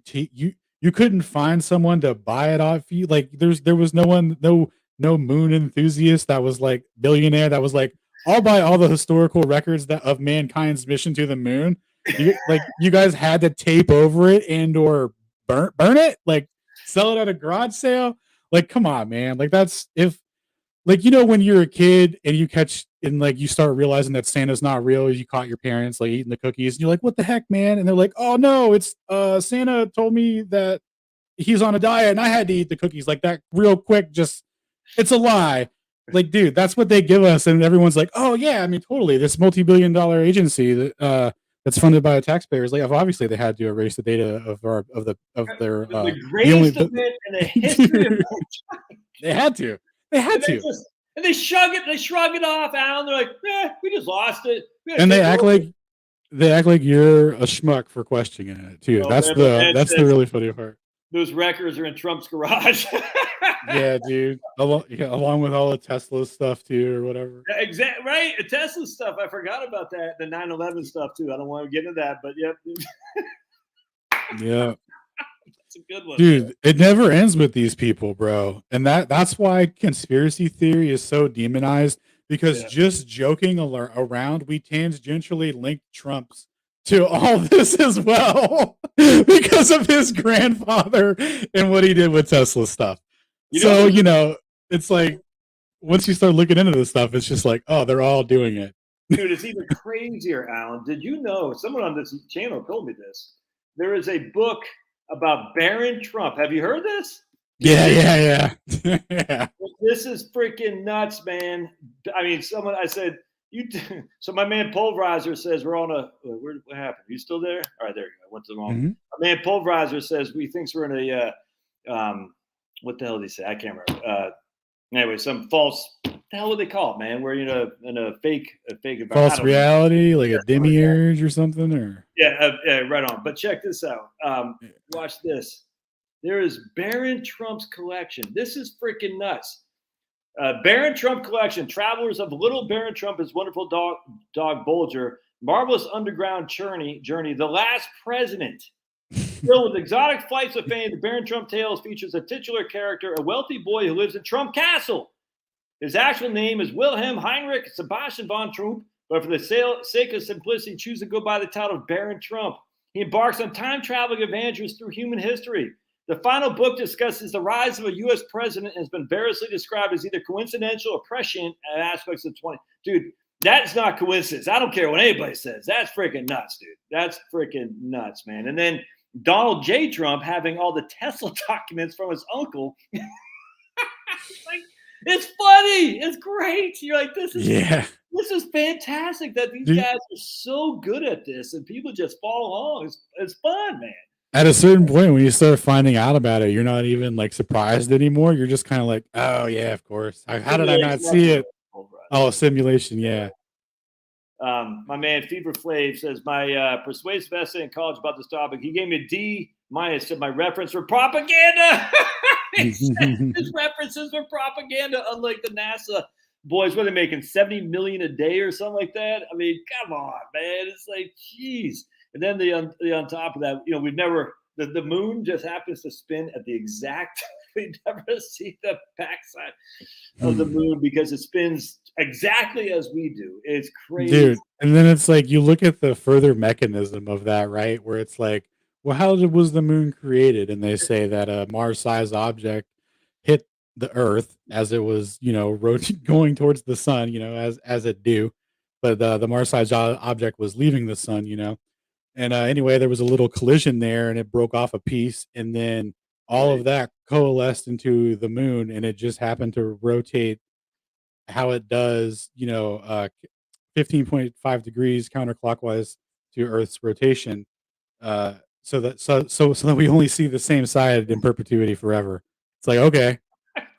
couldn't find someone to buy it off you. Like, there was no moon enthusiast that was like billionaire that was like, I'll buy all the historical records of mankind's mission to the moon. You guys had to tape over it and or burn it, like sell it at a garage sale. Like, come on, man. Like, that's when you're a kid and you start realizing that Santa's not real, you caught your parents like eating the cookies and you're like, what the heck, man? And they're like, oh no, it's Santa told me that he's on a diet and I had to eat the cookies. Like, that real quick, it's a lie. Like, dude, that's what they give us, and everyone's like, oh yeah, I mean, totally, this multi-billion-dollar agency that's funded by the taxpayers. Like, obviously they had to erase the data of their the greatest event in the history of mankind. They had to. And they shrug it off, Alan. They're like, we just lost it. And they act like you're a schmuck for questioning it too. That's the really funny part. Those records are in Trump's garage. Yeah, dude. Along with all the Tesla stuff too, or whatever. Exactly right. Tesla stuff. I forgot about that. The 9/11 stuff too. I don't want to get into that, but yep, Yeah. it's a good one. Dude, it never ends with these people, bro. And that's why conspiracy theory is so demonized, because Yeah. just joking around, we tangentially link Trump's to all this as well because of his grandfather and what he did with Tesla stuff. So, it's like once you start looking into this stuff, it's just like, oh, they're all doing it. Dude, it's even crazier, Alan. Did you know? Someone on this channel told me this. There is a book about Barron Trump. Have you heard this? Yeah. This is freaking nuts, man. I mean, I said, so my man Pulverizer says we're on what happened? Are you still there? All right, there you go. I went to the wrong. Mm-hmm. My man Pulverizer says we thinks we're in a, what the hell did he say? I can't remember. Anyway, some false, what the hell would they call it, man? We're in a fake false reality, like a demiurge or something, or yeah, right on. But check this out. Watch this. There is Barron Trump's collection. This is freaking nuts. Barron Trump collection. Travelers of Little Barron Trump, his wonderful dog Bulger, marvelous underground journey. The Last President. Filled with exotic flights of fame, the Barron Trump Tales features a titular character, a wealthy boy who lives in Trump Castle. His actual name is Wilhelm Heinrich Sebastian von Trump, but for the sake of simplicity, choose to go by the title of Barron Trump. He embarks on time-traveling adventures through human history. The final book discusses the rise of a U.S. president and has been variously described as either coincidental or prescient aspects of 20. Dude, that's not coincidence. I don't care what anybody says. That's freaking nuts, dude. That's freaking nuts, man. And then Donald J. Trump having all the Tesla documents from his uncle. It's funny. It's great. You're like, this is fantastic that these guys are so good at this and people just follow along. It's fun, man. At a certain point, when you start finding out about it, you're not even like surprised anymore. You're just kind of like, oh yeah, of course. How did I not see it? Oh, simulation, yeah. My man Fever Flav says my persuasive essay in college about this topic. He gave me a D- to my reference for propaganda. His references for propaganda, unlike the NASA boys. What are they making? $70 million a day or something like that? I mean, come on, man. It's like, geez. And then on top of that, we've never the moon just happens to spin at the exact. We never see the backside of the moon because it spins exactly as we do. It's crazy, dude. And then it's like you look at the further mechanism of that, right? Where it's like, well, how was the moon created? And they say that a Mars-sized object hit the Earth as it was, going towards the sun, as it do. But the Mars-sized object was leaving the sun, And anyway, there was a little collision there, and it broke off a piece, and then all of that coalesced into the moon, and it just happened to rotate how it does, 15.5 degrees counterclockwise to Earth's rotation. So that we only see the same side in perpetuity forever. It's like, okay,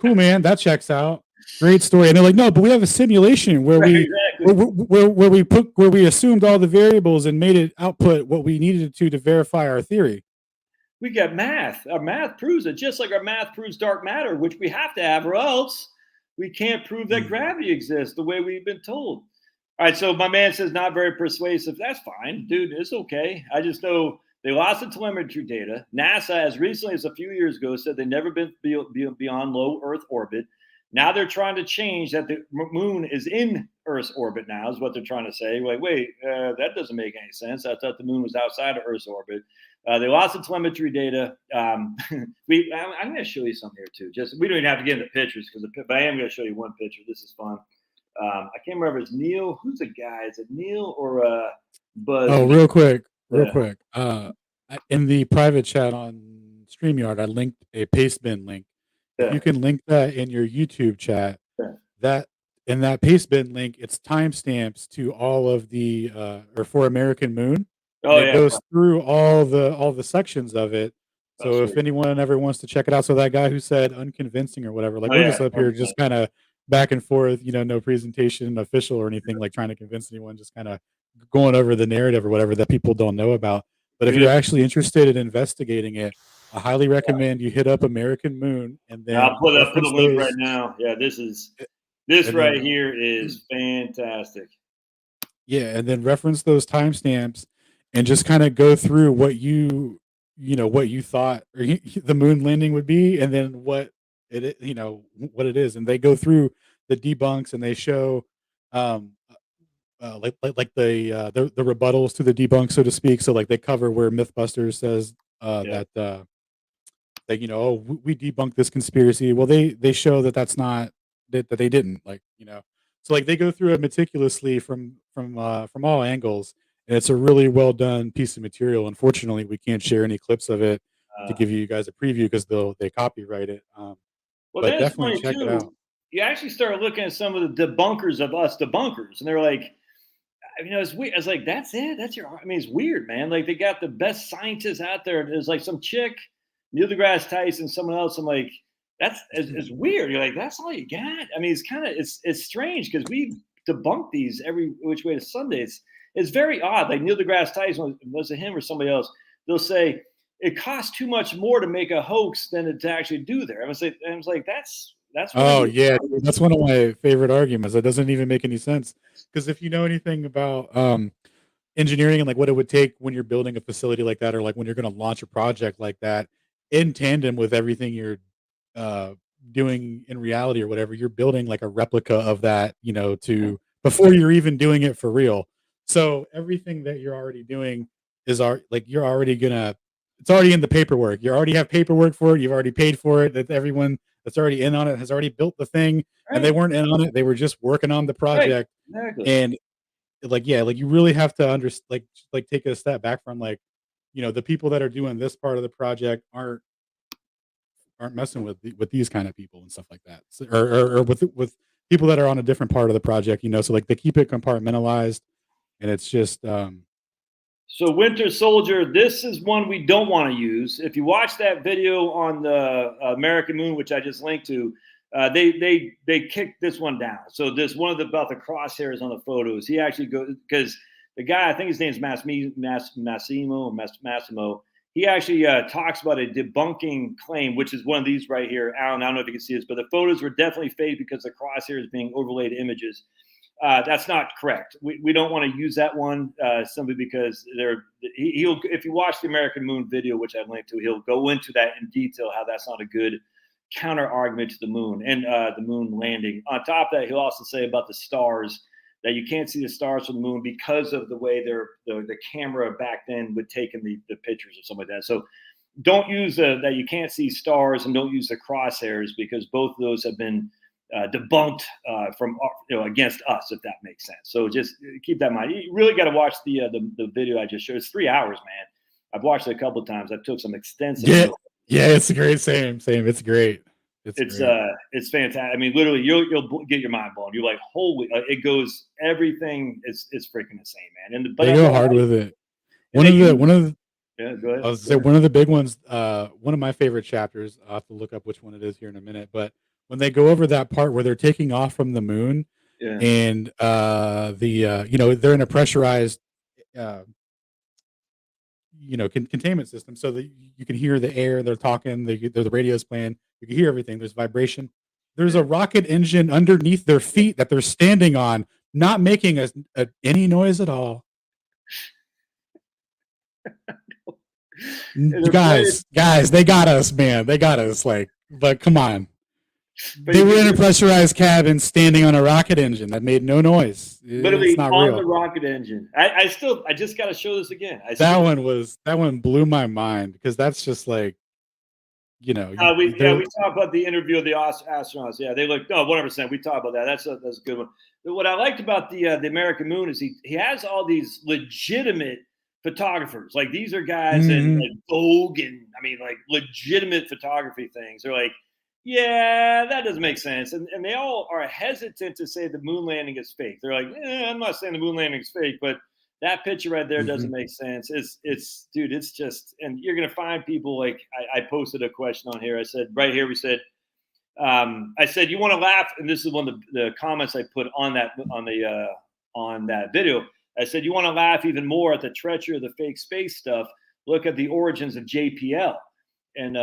cool, man, that checks out. Great story. And they're like, no, but we have a simulation where where we assumed all the variables and made it output what we needed to verify our theory. We got math. Our math proves it, just like our math proves dark matter, which we have to have, or else we can't prove that gravity exists the way we've been told. All right, so my man says not very persuasive. That's fine, dude. It's okay. I just know they lost the telemetry data. NASA, as recently as a few years ago, said they've never been beyond low Earth orbit. Now they're trying to change that the moon is in Earth's orbit now, is what they're trying to say. Like, wait, that doesn't make any sense. I thought the moon was outside of Earth's orbit. They lost the telemetry data. I'm going to show you some here too. We don't even have to get into pictures, but I am going to show you one picture. This is fun. I can't remember if it's Neil. Who's the guy? Is it Neil or Buzz? Oh, real quick. In the private chat on StreamYard, I linked a Pastebin link. If you can link that in your YouTube chat, that in that Pastebin link, it's timestamps to all of the or for American Moon. It goes through all the sections of it. So if anyone ever wants to check it out, so that guy who said unconvincing or whatever, like we're just up here just kind of back and forth, no presentation official or anything, like trying to convince anyone, just kind of going over the narrative or whatever that people don't know about. But if you're actually interested in investigating it, I highly recommend you hit up American Moon and I'll then put a reference link right those. now. Yeah, this And right then here is fantastic. yeah, and then reference those timestamps and just kind of go through what what you thought or the moon landing would be, and then what what it is, and they go through the debunks and they show um the rebuttals to the debunk, so to speak. So like they cover where MythBusters says Yeah. that oh, we debunked this conspiracy. Well, they show that that's not that they didn't, so like they go through it meticulously from all angles, and it's a really well done piece of material. Unfortunately, we can't share any clips of it to Uh, give you guys a preview because they copyright it. well, But that's definitely funny check it out. too. You actually start looking at some of the debunkers of us debunkers, and they're like, it's weird. I was like, that's it. That's your. I mean, it's weird, man. Like they got the best scientists out there. There's like some chick, Neil deGrasse Tyson, someone else. I'm like, it's weird. You're like, that's all you got. I mean, it's kind of it's strange because we debunk these every which way to Sunday. It's very odd. Like Neil deGrasse Tyson, was it him or somebody else? They'll say it costs too much more to make a hoax than to actually do there. I was like, that's one of Oh the. yeah, that's one of my favorite arguments. That doesn't even make any sense because if you know anything about engineering and like what it would take when you're building a facility like that, or like when you're going to launch a project like that, in tandem with everything you're uh, doing in reality or whatever, you're building like a replica of that, to before you're even doing it for real. So everything that you're already doing like you're already gonna. It's already in the paperwork. You already have paperwork for it. You've already paid for it. That everyone that's already in on it has already built the thing, and they Right, weren't in on it. They were just working on the right, project. exactly. And like yeah, like you really have to understand, like take a step back from like the people that are doing this part of the project aren't messing with these kind of people and stuff like that. So, or with people that are on a different part of the project, so like they keep it compartmentalized, and it's just So Winter Soldier, this is one we don't want to use. If you watch that video on the American Moon, which I just linked to, they kicked this one down. So this one of the about the crosshairs on the photos. He actually goes because the guy, I think his name's Massimo. He actually talks about a debunking claim, which is one of these right here. Alan, I don't know if you can see this, but the photos were definitely fake because the crosshairs being overlaid images. That's not correct. We don't want to use that one simply because he'll if you watch the American Moon video, which I linked to, he'll go into that in detail how that's not a good counter argument to the moon and the moon landing. On top of that, he'll also say about the stars that you can't see the stars from the moon because of the way the camera back then would take in the pictures or something like that. So don't use that you can't see stars, and don't use the crosshairs because both of those have been debunked from against us, if that makes sense. So just keep that in mind. You really got to watch the video I just showed. It's 3 hours, man. I've watched it a couple of times. I took some extensive notes. yeah, it's great. Same. It's great. It's fantastic. I mean, literally, you'll get your mind blown. You're like, holy! It goes everything. It's freaking insane, man. They go hard with it. Yeah, go ahead. I was say one of the big ones. One of my favorite chapters. I'll have to look up which one it is here in a minute. But when they go over that part where they're taking off from the moon, Yeah. and they're in a pressurized containment system, so that you can hear the air. They're talking. The radio's playing. You can hear everything. There's vibration. There's a rocket engine underneath their feet that they're standing on, not making any noise at all. Guys, they got us, man. They got us. But come on. They were in a pressurized cabin standing on a rocket engine that made no noise. Literally it's not on real. the rocket engine. I just got to show this again. That one blew my mind because that's just like, we talked about the interview of the astronauts. Yeah, they look 100%. We talked about that. That's a good one. But what I liked about the American Moon is he has all these legitimate photographers. Like these are guys in like Vogue and like legitimate photography things. They're like, yeah, that doesn't make sense. And they all are hesitant to say the moon landing is fake. They're like, I'm not saying the moon landing is fake, but that picture right there doesn't make sense. It's just, and you're going to find people like, I posted a question on here. I said, right here, we said, I said, you want to laugh? And this is one of the comments I put on that video. I said, you want to laugh even more at the treachery of the fake space stuff? Look at the origins of JPL. and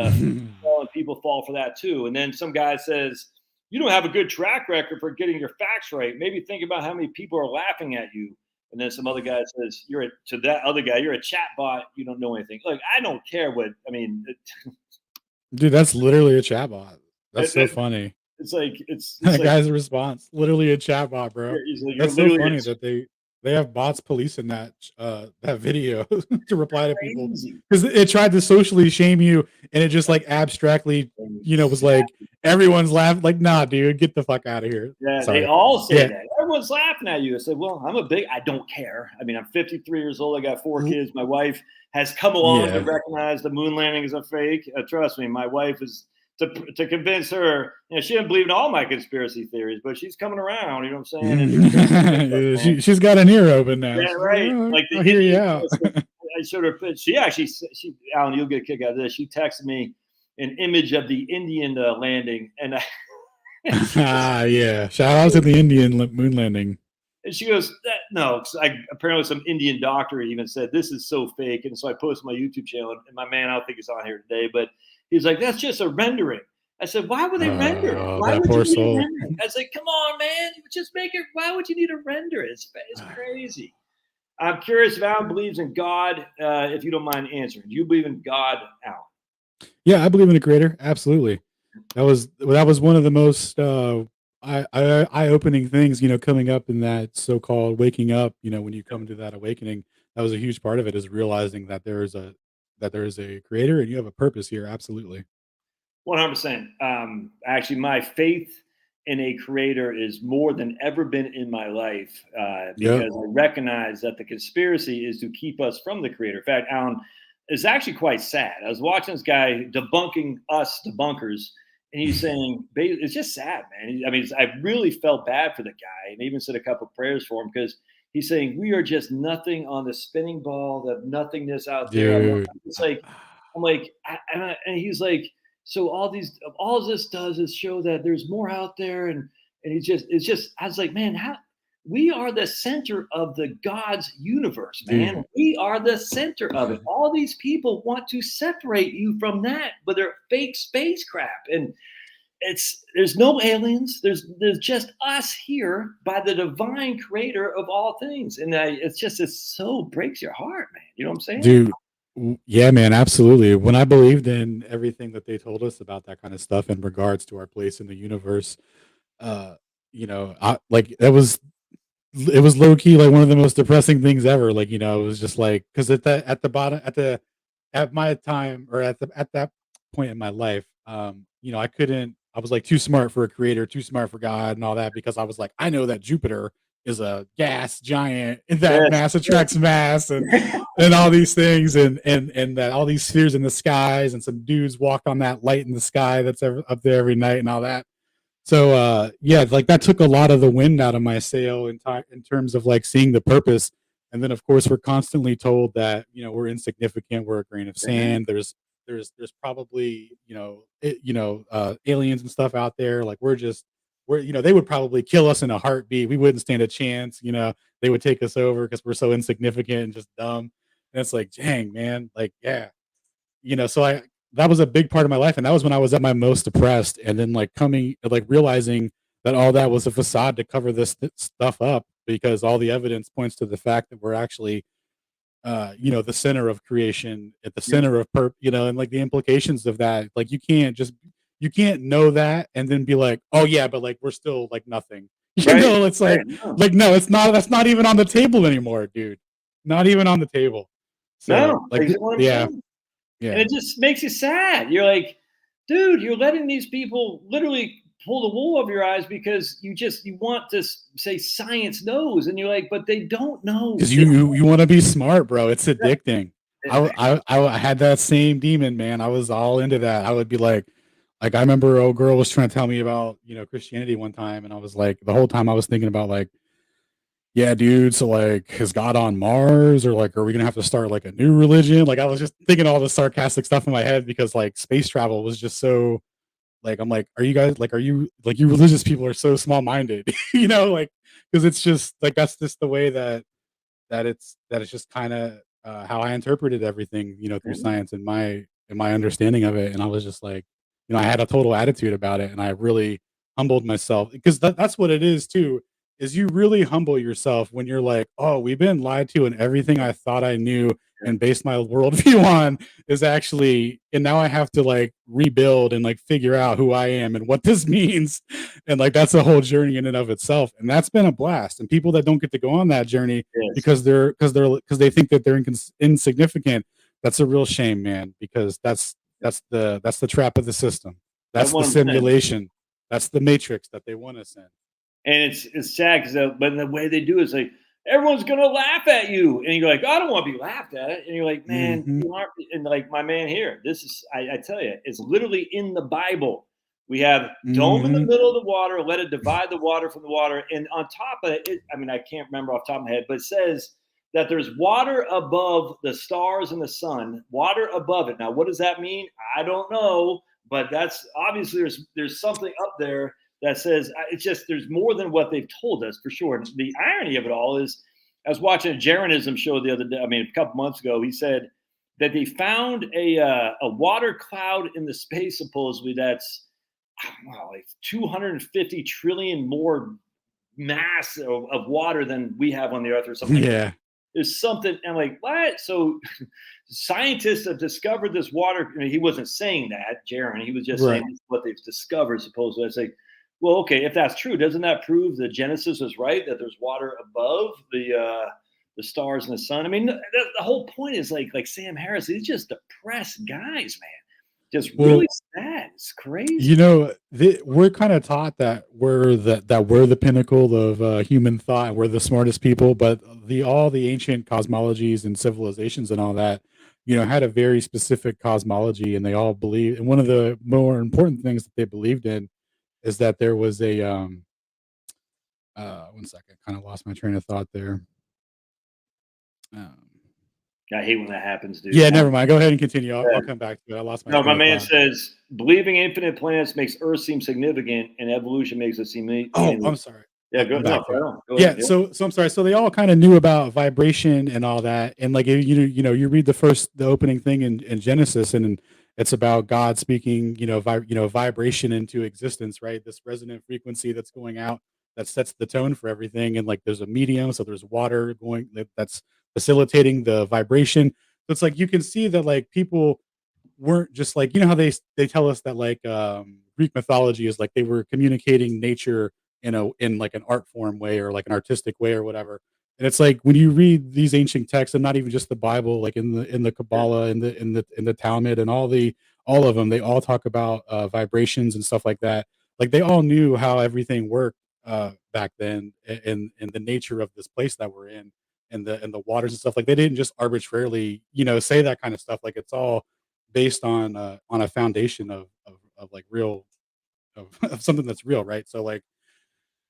people fall for that too. And then some guy says, "You don't have a good track record for getting your facts right. Maybe think about how many people are laughing at you." And then some other guy says, to that other guy, "You're a chat bot. You don't know anything." Like, I don't care what I mean. Dude, that's literally a chatbot. That's so It, funny. it's like it's That like guy's response, literally a chatbot, bro. you're That's so literally funny that they have bots policing that video to reply to people crazy. because it tried to socially shame you, and it just like abstractly, was like everyone's laughing. Like, nah, dude, get the fuck out of here. Yeah, Sorry. they all say Yeah. that. Everyone's laughing at you. I said, "Well, I don't care. I mean, I'm 53 years old. I got 4 kids. My wife has come along to recognize the moon landing is a fake. Trust me, my wife is to convince her. She didn't believe in all my conspiracy theories, but she's coming around. You know what I'm saying? She's got an ear open now. Yeah, right. Like I'll hear you out. I showed her. She Alan, you'll get a kick out of this. She texted me an image of the Indian landing, and yeah. Shout out to the Indian moon landing. And she goes, "No." Apparently, some Indian doctor even said this is so fake. And so I posted my YouTube channel, and my man, I don't think he's on here today, but he's like, "That's just a rendering." I said, "Why would they render it? Why would you need rendering?" I said, "Come on, man, just make it. Why would you need a render? It's crazy." I'm curious if Alan believes in God. If you don't mind answering, do you believe in God, Alan? Yeah, I believe in a creator. Absolutely. That was one of the most eye-opening things, coming up in that so-called waking up. When you come to that awakening, that was a huge part of it, is realizing that there is a creator and you have a purpose here. Absolutely. 100%. Actually, my faith in a creator is more than ever been in my life because I recognize that the conspiracy is to keep us from the creator. In fact, Alan, it's actually quite sad. I was watching this guy debunking us debunkers, and he's saying, it's just sad, man. I really felt bad for the guy, and even said a couple of prayers for him, because he's saying we are just nothing on the spinning ball of nothingness out there. It's like, and he's like, so all this does is show that there's more out there, and it's just. I was like, man, we are the center of the God's universe, man. Dude. We are the center of it. All these people want to separate you from that, but they're fake space crap. And there's no aliens. There's just us here by the divine creator of all things. And it so breaks your heart, man. You know what I'm saying? Dude. Yeah, man, absolutely. When I believed in everything that they told us about that kind of stuff in regards to our place in the universe, it was low key like one of the most depressing things ever. Like, it was just like, because at my time, or at that point in my life, I was like too smart for a creator, too smart for God and all that, because I was like, I know that Jupiter is a gas giant, and that mass attracts mass, and all these things, and that all these spheres in the skies, and some dudes walk on that light in the sky that's up there every night and all that. So like that took a lot of the wind out of my sail in terms of like seeing the purpose. And then of course we're constantly told that we're insignificant, we're a grain of sand. There's probably aliens and stuff out there. Like we're they would probably kill us in a heartbeat. We wouldn't stand a chance. They would take us over because we're so insignificant and just dumb. And it's like, dang, man, like, yeah, so that was a big part of my life. And that was when I was at my most depressed. And then realizing that all that was a facade to cover this stuff up, because all the evidence points to the fact that we're actually, the center of creation, at the center of and like the implications of that. Like you can't know that and then be like, oh yeah, but like we're still like nothing. It's like no, it's not. That's not even on the table anymore, dude. Not even on the table. So yeah. And it just makes you sad. You're like, dude, you're letting these people literally pull the wool over your eyes because you want to say science knows, and you're like, but they don't know. Because you want to be smart, bro. It's addicting. I had that same demon, man. I was all into that. I would be like I remember a girl was trying to tell me about Christianity one time, and I was like, the whole time I was thinking about like, yeah, dude, so like, is God on Mars, or like, are we gonna have to start like a new religion? Like, I was just thinking all this sarcastic stuff in my head, because like space travel was just so like, I'm like, are you religious people are so small-minded, like, because it's just like, that's just the way that it's just kind of how I interpreted everything, through science in my in my understanding of it, and I was just like, I had a total attitude about it, and I really humbled myself because that's what it is too. Is you really humble yourself when you're like, oh, we've been lied to, and everything I thought I knew and based my worldview on is actually, and now I have to like rebuild and like figure out who I am and what this means, and like that's a whole journey in and of itself, and that's been a blast. And people that don't get to go on that journey Yes. because they think that they're insignificant, that's a real shame, man, because that's the trap of the system. That's That's the 100%. simulation. That's the matrix that they want us in. And it's sad because but the way they do it is like everyone's gonna laugh at you, and you're like, I don't want to be laughed at, and you're like, man, Mhm. you aren't. And like my man here, this is I tell you, it's literally in the Bible. We have dome in the Mhm. middle of the water, let it divide the water from the water, and on top of it, I mean, I can't remember off the top of my head, but it says that there's water above the stars and the sun, water above it. Now, what does that mean? I don't know, but that's obviously there's something up there that says it's just there's more than what they've told us for sure. And the irony of it all is, I was watching a Jeranism show the other day. I mean, a couple months ago, he said that they found a water cloud in the space supposedly that's I don't know, like 250 trillion more mass of water than we have on the Earth or something. Yeah. There's something. I'm like, what? So scientists have discovered this water. I mean, he wasn't saying that, Jaron. He was just Right. saying what they've discovered, supposedly. I say, well, okay, if that's true, doesn't that prove that Genesis was right, that there's water above the stars and the sun? I mean, the whole point is like Sam Harris, he's just depressed guys, man. Just Well, really sad. It's crazy. we're kind of taught that we're the pinnacle of human thought, and we're the smartest people, but all the ancient cosmologies and civilizations and all that, had a very specific cosmology, and they all believe. And one of the more important things that they believed in is that there was a one second, kind of lost my train of thought there. Um, I hate when that happens, dude. yeah, never mind. Go ahead and continue. I'll Yeah. come back to it. I lost my No, my train of man thought. says believing infinite planets makes Earth seem significant, and evolution makes it seem Oh, meaningless. I'm sorry. Yeah, I'll go come no, back to right it. on. Go Yeah, ahead. Yeah. so I'm sorry. So they all kind of knew about vibration and all that, and like you read the opening thing in Genesis, and it's about God speaking, vibration into existence, right? This resonant frequency that's going out that sets the tone for everything, and like there's a medium, so there's water going that's facilitating the vibration. So it's like you can see that like people weren't just like how they tell us that like Greek mythology is like they were communicating nature in like an art form way or like an artistic way or whatever. And it's like when you read these ancient texts, and not even just the Bible, like in the Kabbalah, in the Talmud, and all of them, they all talk about vibrations and stuff like that. Like they all knew how everything worked back then, and the nature of this place that we're in, and the waters and stuff. Like they didn't just arbitrarily say that kind of stuff. Like it's all based on a foundation of like real of something that's real, right? So like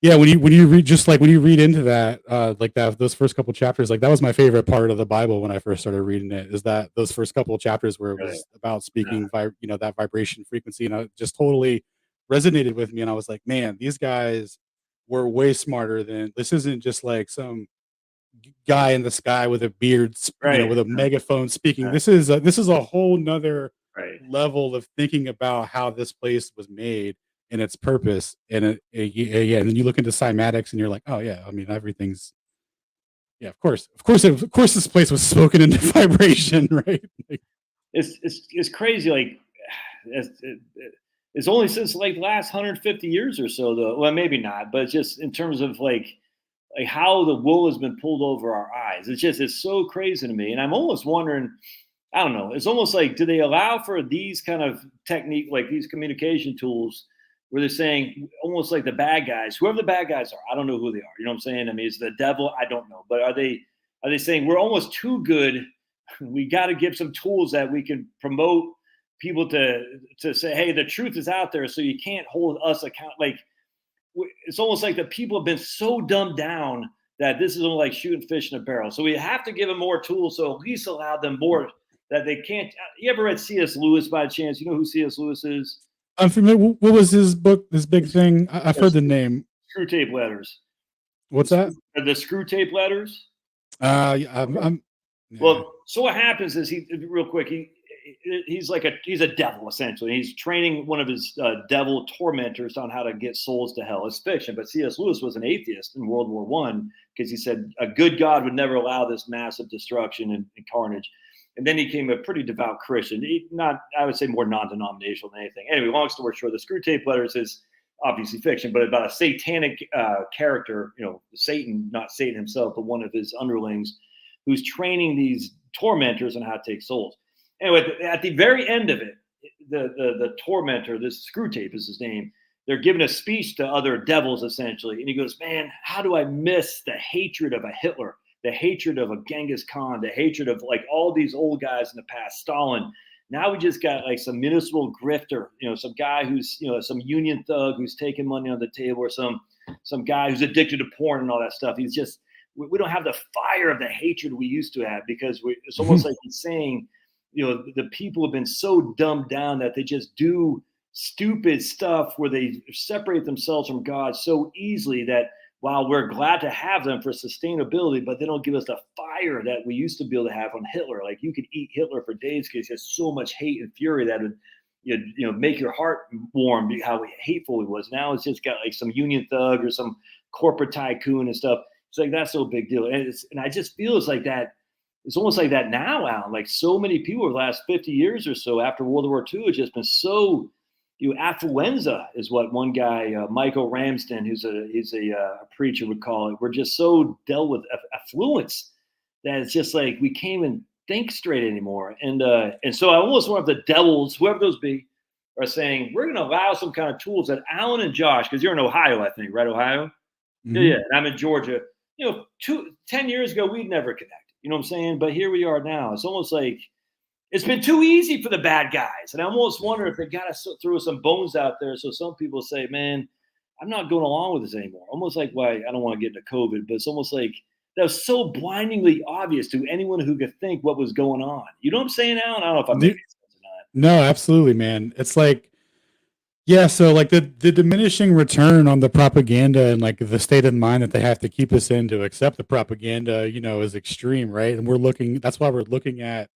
yeah, when you read just like when you read into that, like that those first couple chapters, like that was my favorite part of the Bible when I first started reading it. Is that those first couple chapters where it Right. was about Yeah. speaking, that vibration frequency, and it just totally resonated with me. And I was like, man, these guys were way smarter than this. Isn't just like some guy in the sky with a beard, Right. with a megaphone speaking. Yeah. This is a whole nother Right. level of thinking about how this place was made and its purpose. And yeah, and then you look into cymatics and you're like, oh yeah, I mean everything's yeah, of course, this place was spoken into vibration, right? Like, It's crazy. Like it's only since like the last 150 years or so, though. Well, maybe not, but just in terms of like how the wool has been pulled over our eyes. It's so crazy to me, and I'm almost wondering. I don't know. It's almost like, do they allow for these kind of technique, like these communication tools, where they're saying almost like the bad guys, whoever the bad guys are, I don't know who they are. You know what I'm saying? I mean, is the devil? I don't know. But are they saying we're almost too good? We got to give some tools that we can promote people to say, hey, the truth is out there, so you can't hold us account. Like it's almost like the people have been so dumbed down that this is only like shooting fish in a barrel. So we have to give them more tools, so at least allow them more that they can't. You ever read C.S. Lewis by chance? You know who C.S. Lewis is? I'm familiar. What was his book? This big thing. I've heard the name. Screw Tape Letters. What's that? The Screw Tape Letters. Yeah, I'm yeah. Well, so what happens is real quick, he's a devil essentially. He's training one of his devil tormentors on how to get souls to hell. It's fiction, but C.S. Lewis was an atheist in World War One because he said a good God would never allow this massive destruction and carnage. And then he became a pretty devout Christian. I would say more non-denominational than anything. Anyway, long story short, the Screwtape Letters is obviously fiction, but about a satanic character, Satan, not Satan himself, but one of his underlings, who's training these tormentors on how to take souls. Anyway, at the very end of it, the tormentor, this Screwtape is his name, they're giving a speech to other devils essentially, and he goes, "Man, how do I miss the hatred of a Hitler, the hatred of a Genghis Khan, the hatred of like all these old guys in the past, Stalin. Now we just got like some municipal grifter, some guy who's, some union thug who's taking money on the table, or some guy who's addicted to porn and all that stuff. He's just, we don't have the fire of the hatred we used to have, because it's almost like he's saying, the people have been so dumbed down that they just do stupid stuff where they separate themselves from God so easily that while we're glad to have them for sustainability, but they don't give us the fire that we used to be able to have on Hitler. Like you could eat Hitler for days because he has so much hate and fury that would, make your heart warm how hateful he was. Now it's just got like some union thug or some corporate tycoon and stuff. It's like, that's no big deal. And I just feel it's like that. It's almost like that now, Alan. Like so many people over the last 50 years or so after World War II, it's just been so, affluenza is what one guy, Michael Ramsden, he's a preacher, would call it. We're just so dealt with affluence that it's just like we can't even think straight anymore. And so I almost wonder if the devils, whoever those be, are saying we're going to allow some kind of tools that Alan and Josh, because you're in Ohio, I think, right? Ohio? Mm-hmm. Yeah. And I'm in Georgia. 10 years ago, we'd never connected. You know what I'm saying? But here we are now. It's almost like it's been too easy for the bad guys. And I almost wonder if they got to throw some bones out there. So some people say, man, I'm not going along with this anymore. Almost like why I don't want to get into COVID, but it's almost like that was so blindingly obvious to anyone who could think what was going on. You know what I'm saying, Alan? I don't know if I'm making sense or not. No, absolutely, man. It's like, yeah, so like the diminishing return on the propaganda and like the state of mind that they have to keep us in to accept the propaganda, is extreme, right? And that's why we're looking at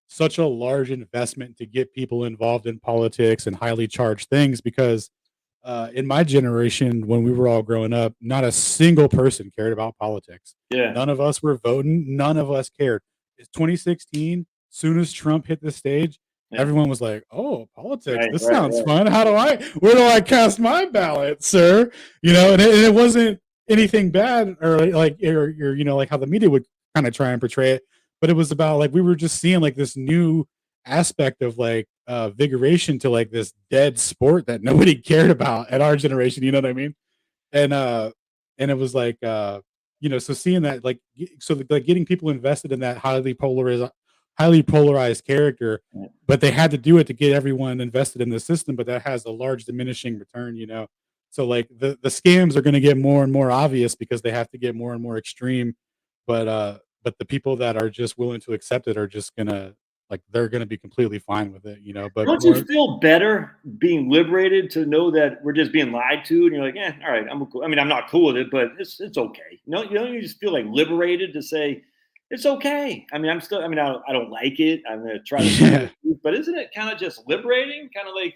such a large investment to get people involved in politics and highly charged things, because in my generation, when we were all growing up, not a single person cared about politics. Yeah. None of us were voting. None of us cared. It's 2016. Soon as Trump hit the stage, everyone was like, "Oh, politics! This sounds fun. Where do I cast my ballot, sir?" And it wasn't anything bad, or like how the media would kind of try and portray it. But it was about like we were just seeing like this new aspect of like vigoration to like this dead sport that nobody cared about at our generation. You know what I mean? And it was like so seeing that like getting people invested in that highly polarized character, but they had to do it to get everyone invested in the system. But that has a large diminishing return. So like the scams are going to get more and more obvious because they have to get more and more extreme. But the people that are just willing to accept it are just gonna they're gonna be completely fine with it, But don't you feel better being liberated to know that we're just being lied to, and you're like, all right, I'm cool. I mean, I'm not cool with it, but it's okay. You just feel like liberated to say it's okay. I mean, I don't like it. I'm gonna try to, but isn't it kind of just liberating? Kind of like,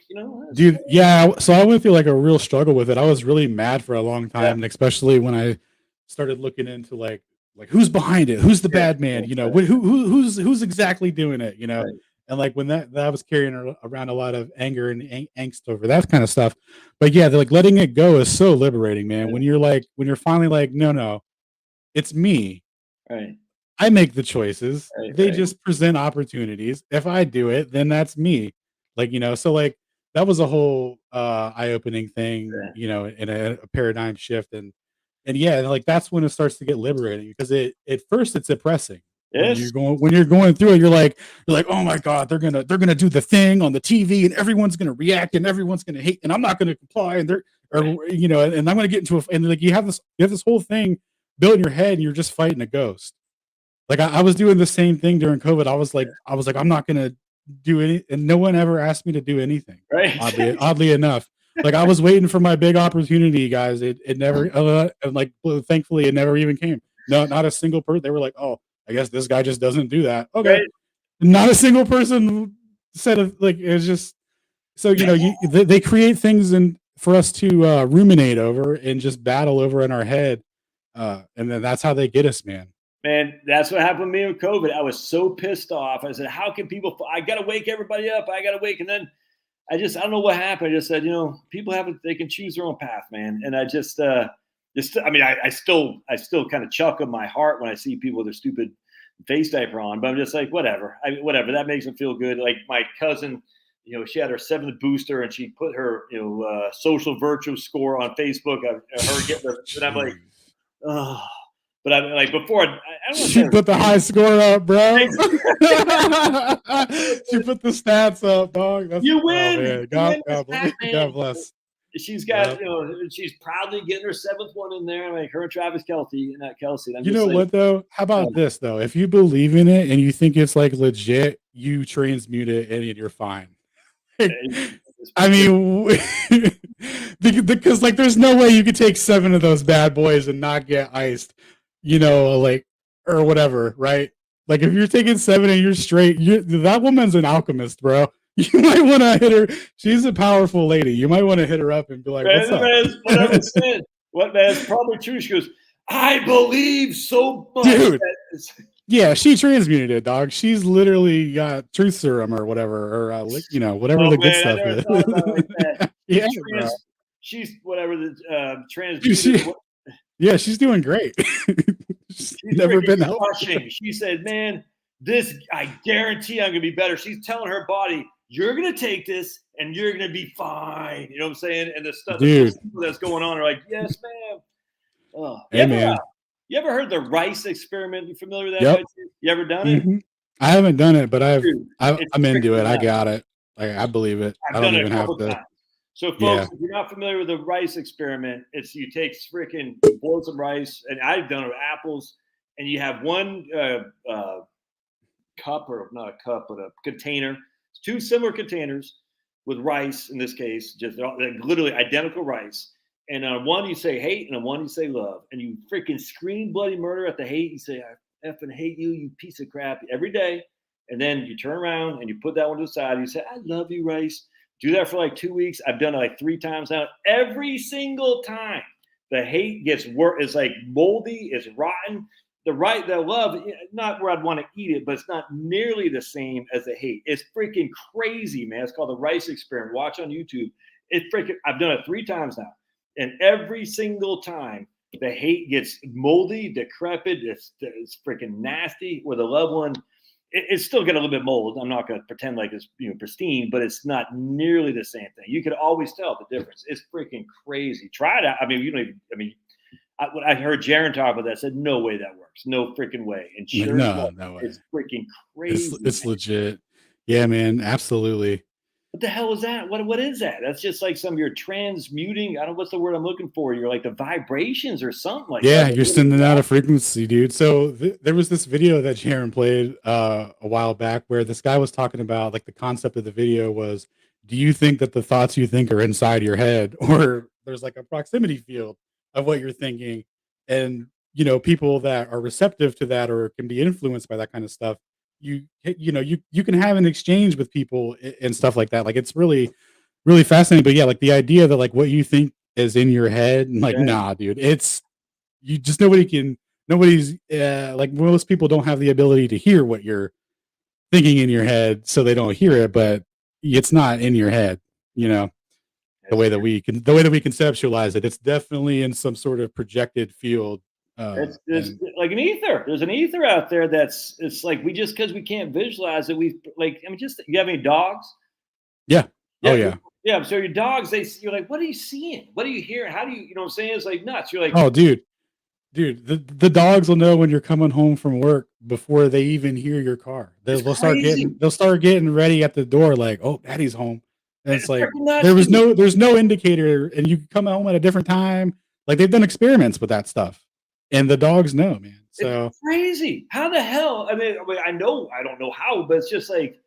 dude. Yeah. So I went through like a real struggle with it. I was really mad for a long time, and especially when I started looking into like who's behind it, who's the bad man, who's exactly doing it, right. And like when that was carrying around a lot of anger and angst over that kind of stuff. But yeah, like letting it go is so liberating, man. When you're finally like, no, it's me. Right. I make the choices. They just present opportunities. If I do it, then that's me. So like that was a whole eye-opening thing, in a paradigm shift. And yeah, like that's when it starts to get liberating, because at first it's oppressing. Yes. When you're going through it, you're like, oh my God, they're gonna do the thing on the TV, and everyone's gonna react, and everyone's gonna hate, and I'm not gonna comply, and and I'm gonna get into and like you have this whole thing built in your head, and you're just fighting a ghost. Like I was doing the same thing during COVID. I was like, I'm not gonna do any, and no one ever asked me to do anything. Right. Oddly enough. Like I was waiting for my big opportunity, guys. It never, like thankfully it never even came. No, not a single person. They were like, "Oh, I guess this guy just doesn't do that." Okay, right. Not a single person instead of like it's just so they create things and for us to ruminate over and just battle over in our head, and then that's how they get us, man. Man, that's what happened to me with COVID. I was so pissed off. I said, how can people, I got to wake everybody up. I got to wake. And then I don't know what happened. I just said, people they can choose their own path, man. And I just, I still kind of chuckle in my heart when I see people with their stupid face diaper on, but I'm just like, whatever. Whatever. That makes them feel good. Like my cousin, she had her 7th booster and she put her, social virtue score on Facebook. Her getting her, and I'm like, oh. But I'm like before. I don't She put the high score up, bro. She put the stats up, dog. You win. God bless. She's got, she's proudly getting her 7th one in there. Like her and Travis Kelce, not Kelsey. You know what though? How about this though? If you believe in it and you think it's like legit, you transmute it and you're fine. I mean, because like there's no way you could take 7 of those bad boys and not get iced. Like, or whatever, right? Like, if you're taking 7 and you're straight, that woman's an alchemist, bro. You might want to hit her. She's a powerful lady. You might want to hit her up and be like, what's up? That's probably true. She goes, I believe so much. Dude, yeah, she transmuted it, dog. She's literally got truth serum or whatever, or, whatever the good stuff is. Yeah, she's whatever the transmuted. Yeah, she's doing great. she's never been crushing. She said, man, I guarantee I'm going to be better. She's telling her body, you're going to take this and you're going to be fine. You know what I'm saying? And the stuff that's going on are like, yes, ma'am. Oh, man. You ever heard the rice experiment? You familiar with that? Yep. You ever done it? Mm-hmm. I haven't done it, but I'm into it. I got it. I believe it. I don't even have to. So, folks, if you're not familiar with the rice experiment, it's you boil some rice, and I've done it with apples, and you have one cup, or not a cup, but a container. It's 2 similar containers with rice, in this case, just literally identical rice. And on one you say hate, and on one you say love. And you freaking scream bloody murder at the hate. You say, I effing hate you, you piece of crap, every day. And then you turn around and you put that one to the side. And you say, I love you, rice. Do that for like 2 weeks. I've done it like 3 times now. Every single time the hate gets worse. It's like moldy. It's rotten. The love, not where I'd want to eat it, but it's not nearly the same as the hate. It's freaking crazy, man. It's called the rice experiment. Watch on YouTube. I've done it 3 times now. And every single time the hate gets moldy, decrepit. It's freaking nasty. Where the loved one, it's still got a little bit mold. I'm not going to pretend like it's pristine, but it's not nearly the same thing. You could always tell the difference. It's freaking crazy. Try it out. I mean, I heard Jaron talk about that. I said, no way that works. No freaking way. And sure, no way. It's freaking crazy. It's legit. Yeah, man. Absolutely. What the hell is that? What is that? That's just like you're transmuting. I don't know what's the word I'm looking for. You're like the vibrations or something like that. Yeah, you're sending out a frequency, dude. So there was this video that Jaron played a while back where this guy was talking about, like, the concept of the video was, do you think that the thoughts you think are inside your head, or there's like a proximity field of what you're thinking? And, people that are receptive to that or can be influenced by that kind of stuff, you can have an exchange with people and stuff like that. Like, it's really, really fascinating. But yeah, like the idea that like what you think is in your head, like, nah, dude, it's nobody's like, most people don't have the ability to hear what you're thinking in your head, so they don't hear it, but it's not in your head, the way that we conceptualize it. It's definitely in some sort of projected field. It's like an ether. There's an ether out there it's like because we can't visualize it. You have any dogs? Yeah. Oh yeah. Yeah. So your dogs, you're like, what are you seeing? What are you hearing? How do you, what I'm saying? It's like nuts. You're like, oh, dude, the dogs will know when you're coming home from work before they even hear your car. They'll start getting ready at the door, like, oh, daddy's home. And it's like, there's no indicator, and you come home at a different time. Like, they've done experiments with that stuff. And the dogs know, man. So it's crazy. How the hell? I mean, I know, I don't know how, but it's just like,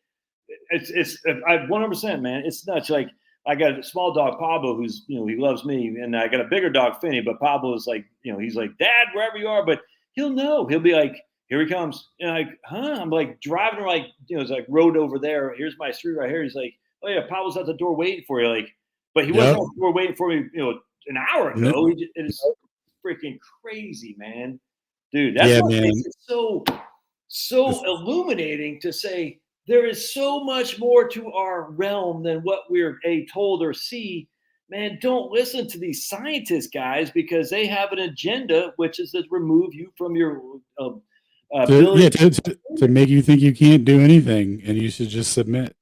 it's 100%, man. It's nuts. Like, I got a small dog, Pablo, who's, he loves me. And I got a bigger dog, Finney, but Pablo is like, he's like, Dad, wherever you are, but he'll know. He'll be like, here he comes. And like, huh? I'm like driving, like, it's like road over there. Here's my street right here. He's like, oh yeah, Pablo's at the door waiting for you. Like, but he wasn't Yep. at the door waiting for me, an hour No- ago. It is freaking crazy, man. Dude, that's Yeah, what man. makes it so illuminating to say there is so much more to our realm than what we're told or see. Man, don't listen to these scientist guys because they have an agenda, which is to remove you from your ability. To make you think you can't do anything and you should just submit.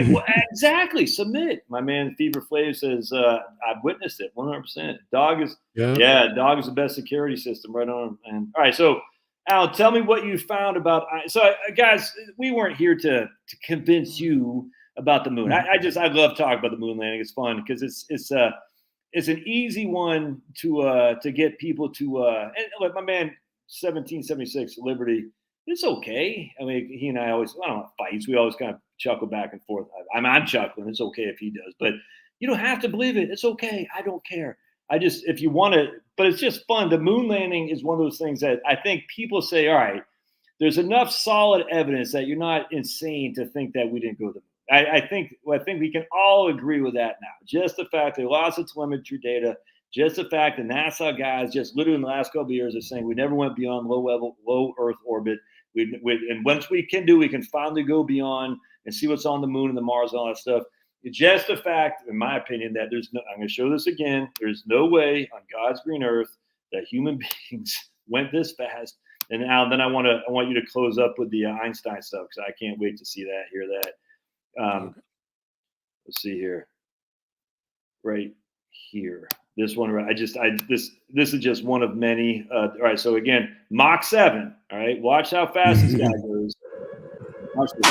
Well, exactly. Submit. My man Fever Flav says, I've witnessed it 100%. Dog is the best security system. Right on. And all right. So, Alan, tell me what you found about. So, guys, we weren't here to convince you about the moon. I love talking about the moon landing. It's fun because it's an easy one to get people to. And look, my man, 1776 Liberty. It's okay. I mean, he and I don't fights. We always kind of chuckle back and forth. I'm chuckling. It's okay if he does, but you don't have to believe it. It's okay. I don't care. If you want to, but it's just fun. The moon landing is one of those things that I think people say, all right, there's enough solid evidence that you're not insane to think that we didn't go to the moon. I think we can all agree with that now. Just the fact they lost its telemetry data, just the fact that NASA guys just literally in the last couple of years are saying we never went beyond low Earth orbit. And once we can finally go beyond and see what's on the moon and the Mars and all that stuff. It's just the fact, in my opinion, that I'm going to show this again. There's no way on God's green earth that human beings went this fast. And now, then I want you to close up with the Einstein stuff because I can't wait to see that, hear that. Let's see here, right here. This one, this is just one of many. All right, so again, Mach 7. All right, watch how fast this guy goes. Watch this.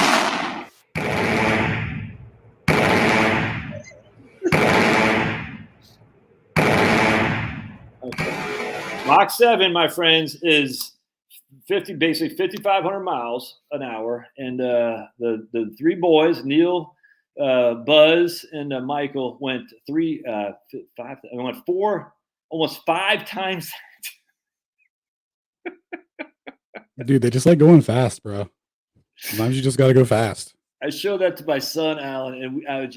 Okay. Mach 7, my friends, is basically 5,500 miles an hour, and the three boys, Neil, Buzz, and Michael, went almost 5 times. Dude, they just like going fast, bro. Sometimes you just got to go fast. I showed that to my son, Alan, and we're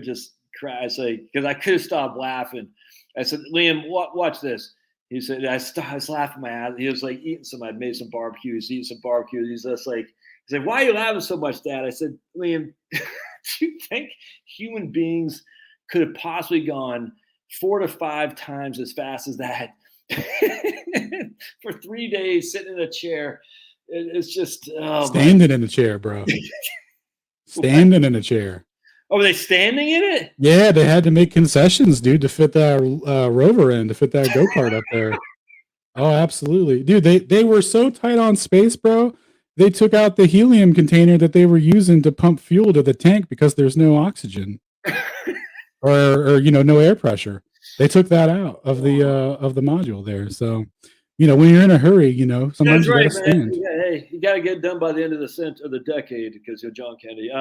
just crying. I say, because I could have stopped laughing. I said, Liam, watch this. He said, I was laughing my ass. He was like I'd made some barbecue. He's eating some barbecue. He's just like, he said, why are you laughing so much, Dad? I said, Liam, do you think human beings could have possibly gone 4 to 5 times as fast as that for 3 days sitting in a chair? It's just standing in a chair, bro. Standing in a chair. Oh, were they standing in it? Yeah, they had to make concessions, dude, to fit that rover in, to fit that go-kart up there. Oh, absolutely. Dude, they were so tight on space, bro. They took out the helium container that they were using to pump fuel to the tank because there's no oxygen. or no air pressure. They took that out of the module there. So, when you're in a hurry, sometimes you gotta stand. Yeah, hey, you gotta get done by the end of the decade because you're John Kennedy.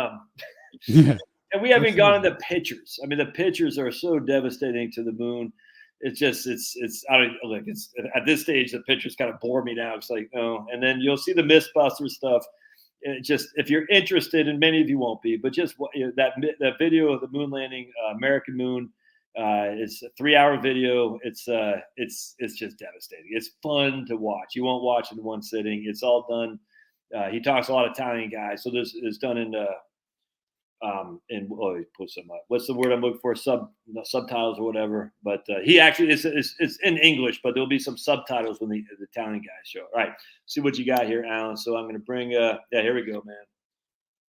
Yeah. And we haven't gone into pictures. I mean, the pictures are so devastating to the moon. It's at this stage, the pictures kind of bore me now. It's like, oh, and then you'll see the Mythbusters stuff. If you're interested, and many of you won't be, but just that video of the moon landing, American moon, it's a 3-hour video. It's just devastating. It's fun to watch. You won't watch it in one sitting. It's all done. He talks a lot of Italian guys, so this is done in put some what's the word I'm looking for, subtitles or whatever, but he actually it's in English, but there'll be some subtitles when the Italian guys show. All right, see what you got here, Alan. So I'm going to bring here we go, man.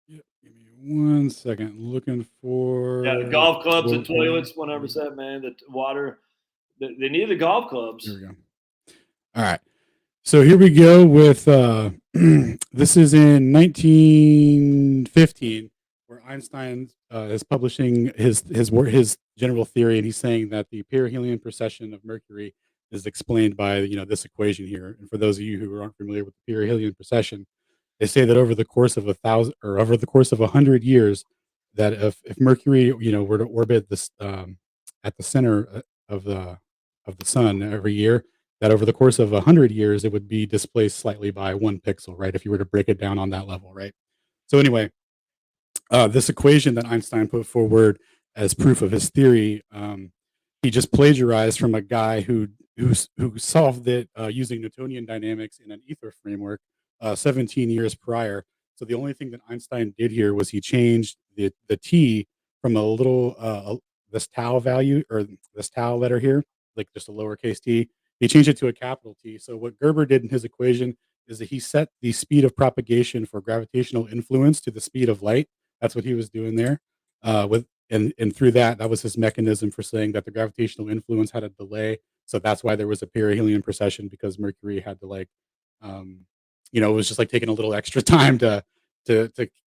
Yeah, give me 1 second. Looking for golf clubs and toilets. 100%, man. The water, they need the golf clubs. Here we go. All right, so here we go with this is in 1915. Where Einstein is publishing his general theory, and he's saying that the perihelion precession of Mercury is explained by this equation here. And for those of you who aren't familiar with the perihelion precession, they say that over the course of 100 years, that if Mercury were to orbit this at the center of the sun every year, that over the course of 100 years, it would be displaced slightly by 1 pixel, right? If you were to break it down on that level, right? So anyway, this equation that Einstein put forward as proof of his theory, he just plagiarized from a guy who solved it using Newtonian dynamics in an ether framework 17 years prior. So the only thing that Einstein did here was he changed the t from a little this tau value, or this tau letter here, like just a lowercase t. He changed it to a capital T. So what Gerber did in his equation is that he set the speed of propagation for gravitational influence to the speed of light. That's what he was doing there. With and through that, that was his mechanism for saying that the gravitational influence had a delay. So that's why there was a perihelion precession, because Mercury had to like, um, it was just like taking a little extra time to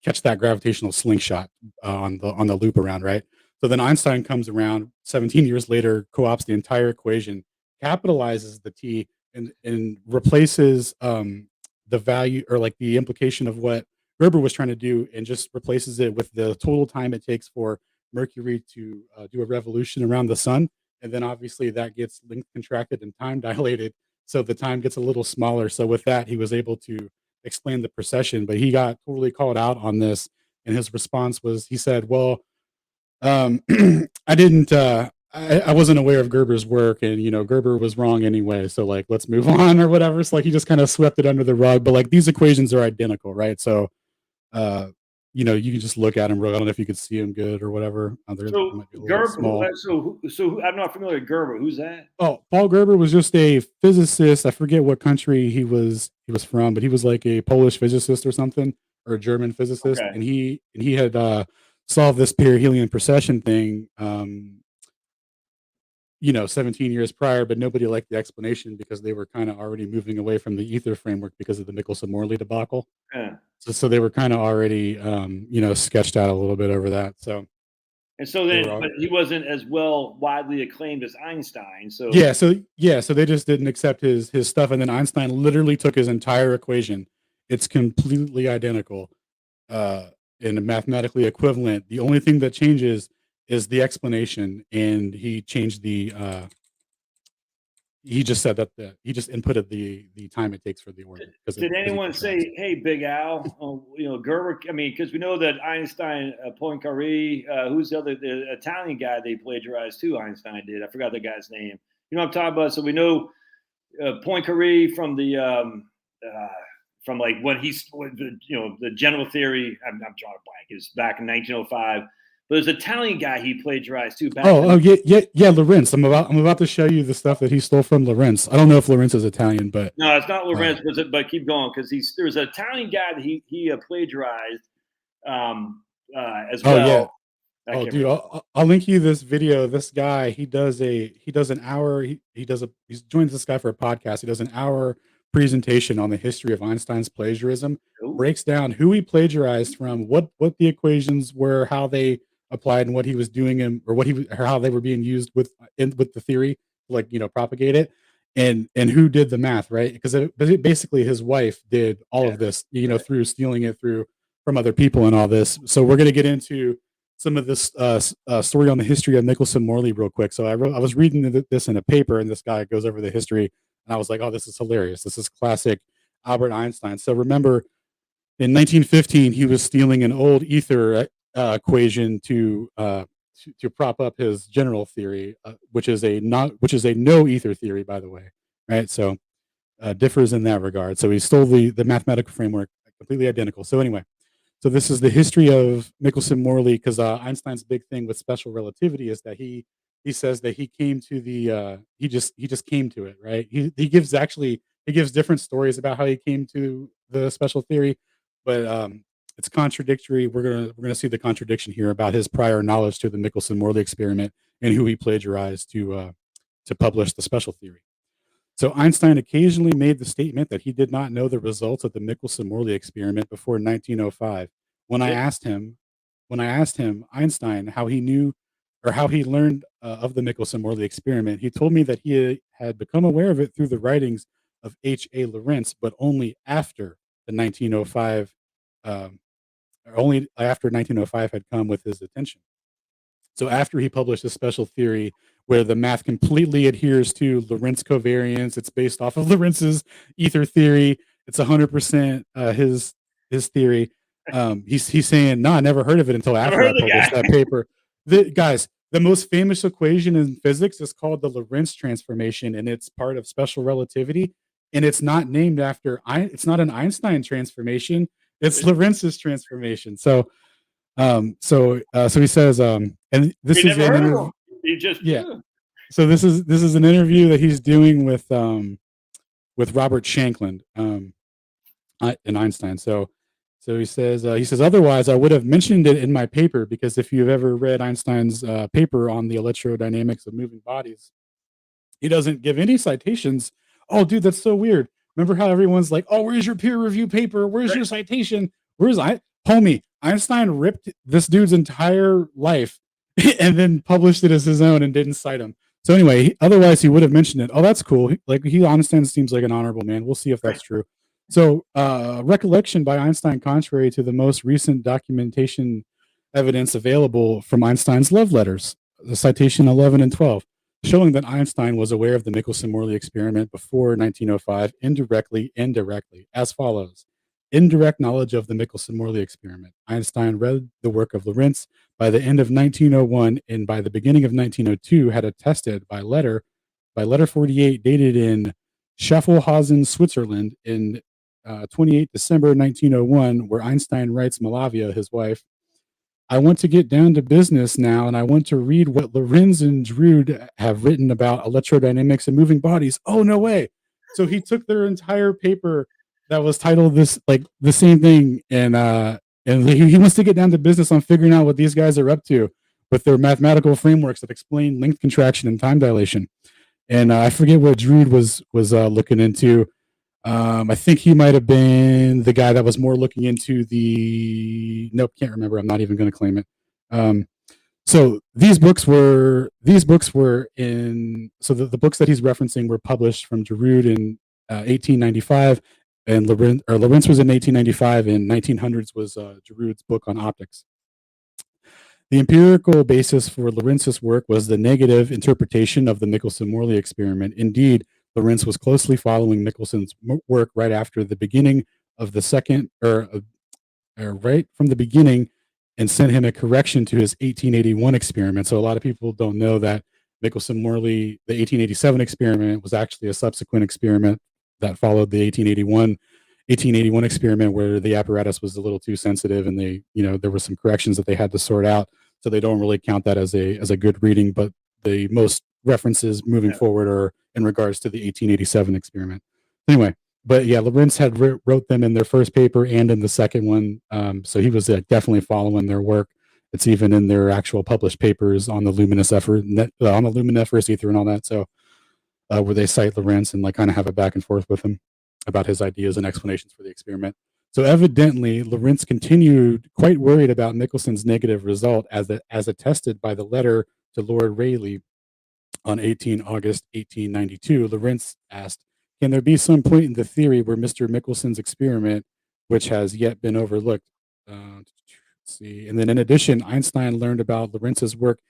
catch that gravitational slingshot on the loop around, right? So then Einstein comes around 17 years later, co-opts the entire equation, capitalizes the t, and replaces the value, or like the implication of what Gerber was trying to do, and just replaces it with the total time it takes for Mercury to do a revolution around the sun. And then obviously that gets length contracted and time dilated. So the time gets a little smaller. So with that, he was able to explain the precession, but he got totally called out on this. And his response was, he said, well, I didn't, I wasn't aware of Gerber's work, and Gerber was wrong anyway. So like, let's move on or whatever. So like, he just kind of swept it under the rug. But like, these equations are identical, right? So uh, you can just look at them. I don't know if you could see them good or whatever. They So might be a little Gerber, small. I'm not familiar with Gerber. Who's that? Oh, Paul Gerber was just a physicist. I forget what country he was from, but he was like a Polish physicist or something, or a German physicist, Okay. and he had solved this perihelion precession thing, 17 years prior, but nobody liked the explanation because they were kind of already moving away from the ether framework because of the Michelson-Morley debacle. Yeah. So they were kind of already, sketched out a little bit over that. So And so they then, were all, but he wasn't as well widely acclaimed as Einstein. So so they just didn't accept his stuff, and then Einstein literally took his entire equation. It's completely identical, uh, and mathematically equivalent. The only thing that changes is the explanation, and he changed he just said that he just inputted the time it takes for the orbit. did anyone say, "Hey, Big Al"? Gerber. I mean, because we know that Einstein, Poincaré, who's the Italian guy they plagiarized too? Einstein did. I forgot the guy's name. You know what I'm talking about? So we know Poincaré from from like when the general theory. I'm drawing a blank. Is back in 1905. But there's an Italian guy he plagiarized too. Yeah, Lorentz. I'm about to show you the stuff that he stole from Lorentz. I don't know if Lorentz is Italian, but no, it's not Lorentz. But keep going, because there's an Italian guy that he plagiarized as well. Yeah. Oh, dude, I'll link you this video. This guy, he does an hour. He joins this guy for a podcast. He does an hour presentation on the history of Einstein's plagiarism. Ooh. Breaks down who he plagiarized from, what the equations were, how they applied, and what he was doing, or how they were being used with the theory, like propagate it, and who did the math, right? Because basically his wife did all of this, through stealing it from other people and all this. So we're gonna get into some of this story on the history of Michelson-Morley real quick. So I was reading this in a paper, and this guy goes over the history, and I was like, oh, this is hilarious. This is classic Albert Einstein. So remember, in 1915, he was stealing an old ether equation to prop up his general theory, which is a no ether theory, by the way, right? So differs in that regard. So he stole the mathematical framework, completely identical. So anyway, so this is the history of Michelson-Morley, because Einstein's big thing with special relativity is that he says that he came to he just came to it, right? He gives different stories about how he came to the special theory, but it's contradictory. We're gonna see the contradiction here about his prior knowledge to the Michelson-Morley experiment and who he plagiarized to publish the special theory. So Einstein occasionally made the statement that he did not know the results of the Michelson-Morley experiment before 1905. When I asked him, Einstein, how he knew or how he learned of the Michelson-Morley experiment, he told me that he had become aware of it through the writings of H.A. Lorentz, but only after the 1905, or only after 1905 had come with his attention. So after he published his special theory, where the math completely adheres to Lorentz covariance. It's based off of Lorentz's ether theory. It's 100% his theory. He's saying, no, I never heard of it until Never after I heard of the published guy. that paper. Guys, the most famous equation in physics is called the Lorentz transformation, and it's part of special relativity. And it's not named after it's not an Einstein transformation. It's Lorentz's transformation. So he says, and this We is never an heard of interview. him. You just Yeah. So this is an interview that he's doing with Robert Shankland, and Einstein. So he says otherwise I would have mentioned it in my paper, because if you've ever read Einstein's paper on the electrodynamics of moving bodies, he doesn't give any citations. Oh, dude, that's so weird. Remember how everyone's like, "Oh, where's your peer review paper? Where's your citation? Where's homie?" Einstein ripped this dude's entire life and then published it as his own and didn't cite him. So anyway, otherwise he would have mentioned it. Oh, that's cool. Einstein seems like an honorable man. We'll see if that's true. So recollection by Einstein, contrary to the most recent documentation evidence available from Einstein's love letters, the citation 11 and 12, showing that Einstein was aware of the Michelson-Morley experiment before 1905, indirectly, as follows. Indirect knowledge of the Michelson-Morley experiment. Einstein read the work of Lorentz by the end of 1901, and by the beginning of 1902 had attested by letter 48 dated in Schaffhausen, Switzerland in 28 December 1901, where Einstein writes Malavia, his wife, "I want to get down to business now, and I want to read what Lorenz and Drude have written about electrodynamics and moving bodies." Oh, no way. So he took their entire paper that was titled the same thing, and he wants to get down to business on figuring out what these guys are up to with their mathematical frameworks that explain length contraction and time dilation. And I forget what Drude was looking into. I think he might have been the guy that was more looking into nope, can't remember. I'm not even going to claim it. So these books were in, so the books that he's referencing were published from Drude in 1895, and Lorentz was in 1895, and 1900s was Drude's book on optics. The empirical basis for Lorentz's work was the negative interpretation of the Michelson-Morley experiment. Indeed, Lorentz was closely following Michelson's work right after the beginning of the second, right from the beginning, and sent him a correction to his 1881 experiment. So a lot of people don't know that Michelson-Morley, the 1887 experiment, was actually a subsequent experiment that followed the 1881 experiment, where the apparatus was a little too sensitive, and there were some corrections that they had to sort out. So they don't really count that as a good reading, but the most references moving forward are in regards to the 1887 experiment. Anyway, but yeah, Lorentz had wrote them in their first paper and in the second one. So he was definitely following their work. It's even in their actual published papers on the luminous effort, on the luminiferous ether and all that. So where they cite Lorentz and kind of have a back and forth with him about his ideas and explanations for the experiment. So evidently, Lorentz continued quite worried about Michelson's negative result, as attested by the letter to Lord Rayleigh on 18 August 1892. Lorentz asked, "Can there be some point in the theory where Mr. Michelson's experiment, which has yet been overlooked?" Let's see. And then in addition, Einstein learned about Lorentz's work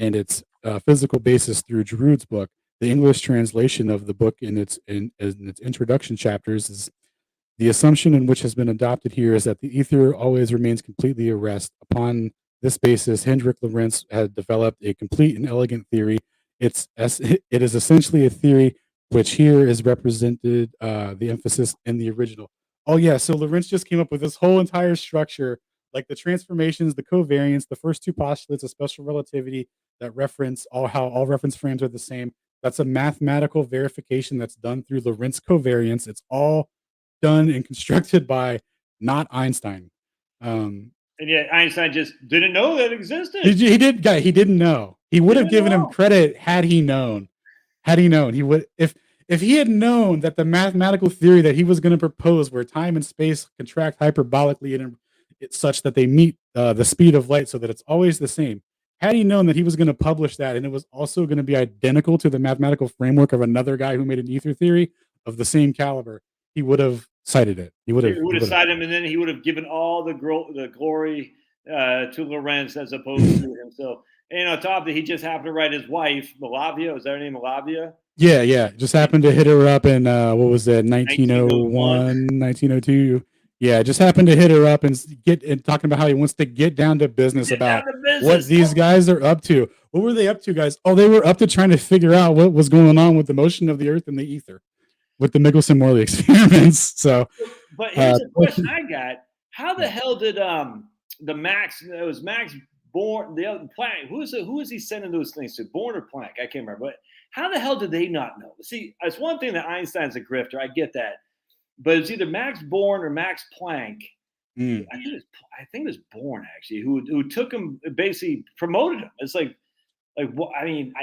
and its physical basis through Drude's book. The English translation of the book in its introduction chapters is, "The assumption in which has been adopted here is that the ether always remains completely at rest. Upon this basis, Hendrik Lorentz had developed a complete and elegant theory. It is essentially a theory which here is represented, the emphasis in the original." Oh yeah, so Lorentz just came up with this whole entire structure, like the transformations, the covariance, the first two postulates of special relativity that reference how all reference frames are the same. That's a mathematical verification that's done through Lorentz covariance. It's all done and constructed by not Einstein. And yet Einstein just didn't know that existed. He didn't know. He would have given him credit had he known. He would, if he had known that the mathematical theory that he was going to propose, where time and space contract hyperbolically and it's such that they meet the speed of light so that it's always the same. Had he known that he was going to publish that and it was also going to be identical to the mathematical framework of anher guy who made an ether theory of the same caliber, he would have cited it. He would have cited him, and then he would have given all the glory to Lorentz as opposed to himself. And on top of that, he just happened to write his wife, Malavia. Was that her name, Malavia? Yeah. Just happened to hit her up in what was that, 1901. 1902. Yeah, just happened to hit her up and talking about how he wants to get down to business Get down about to what business. these guys are up to. What were they up to, guys? Oh, they were up to trying to figure out what was going on with the motion of the Earth and the ether with the Michelson-Morley experiments. So, But here's a but- question I got: how the hell did the Max? It was Max Born, the other Planck. Who is he sending those things to? Born or Planck? I can't remember. But how the hell did they not know? See, it's one thing that Einstein's a grifter. I get that, but it's either Max Born or Max Planck. mm, I think it was Born actually, who took him, basically promoted him. It's like I mean,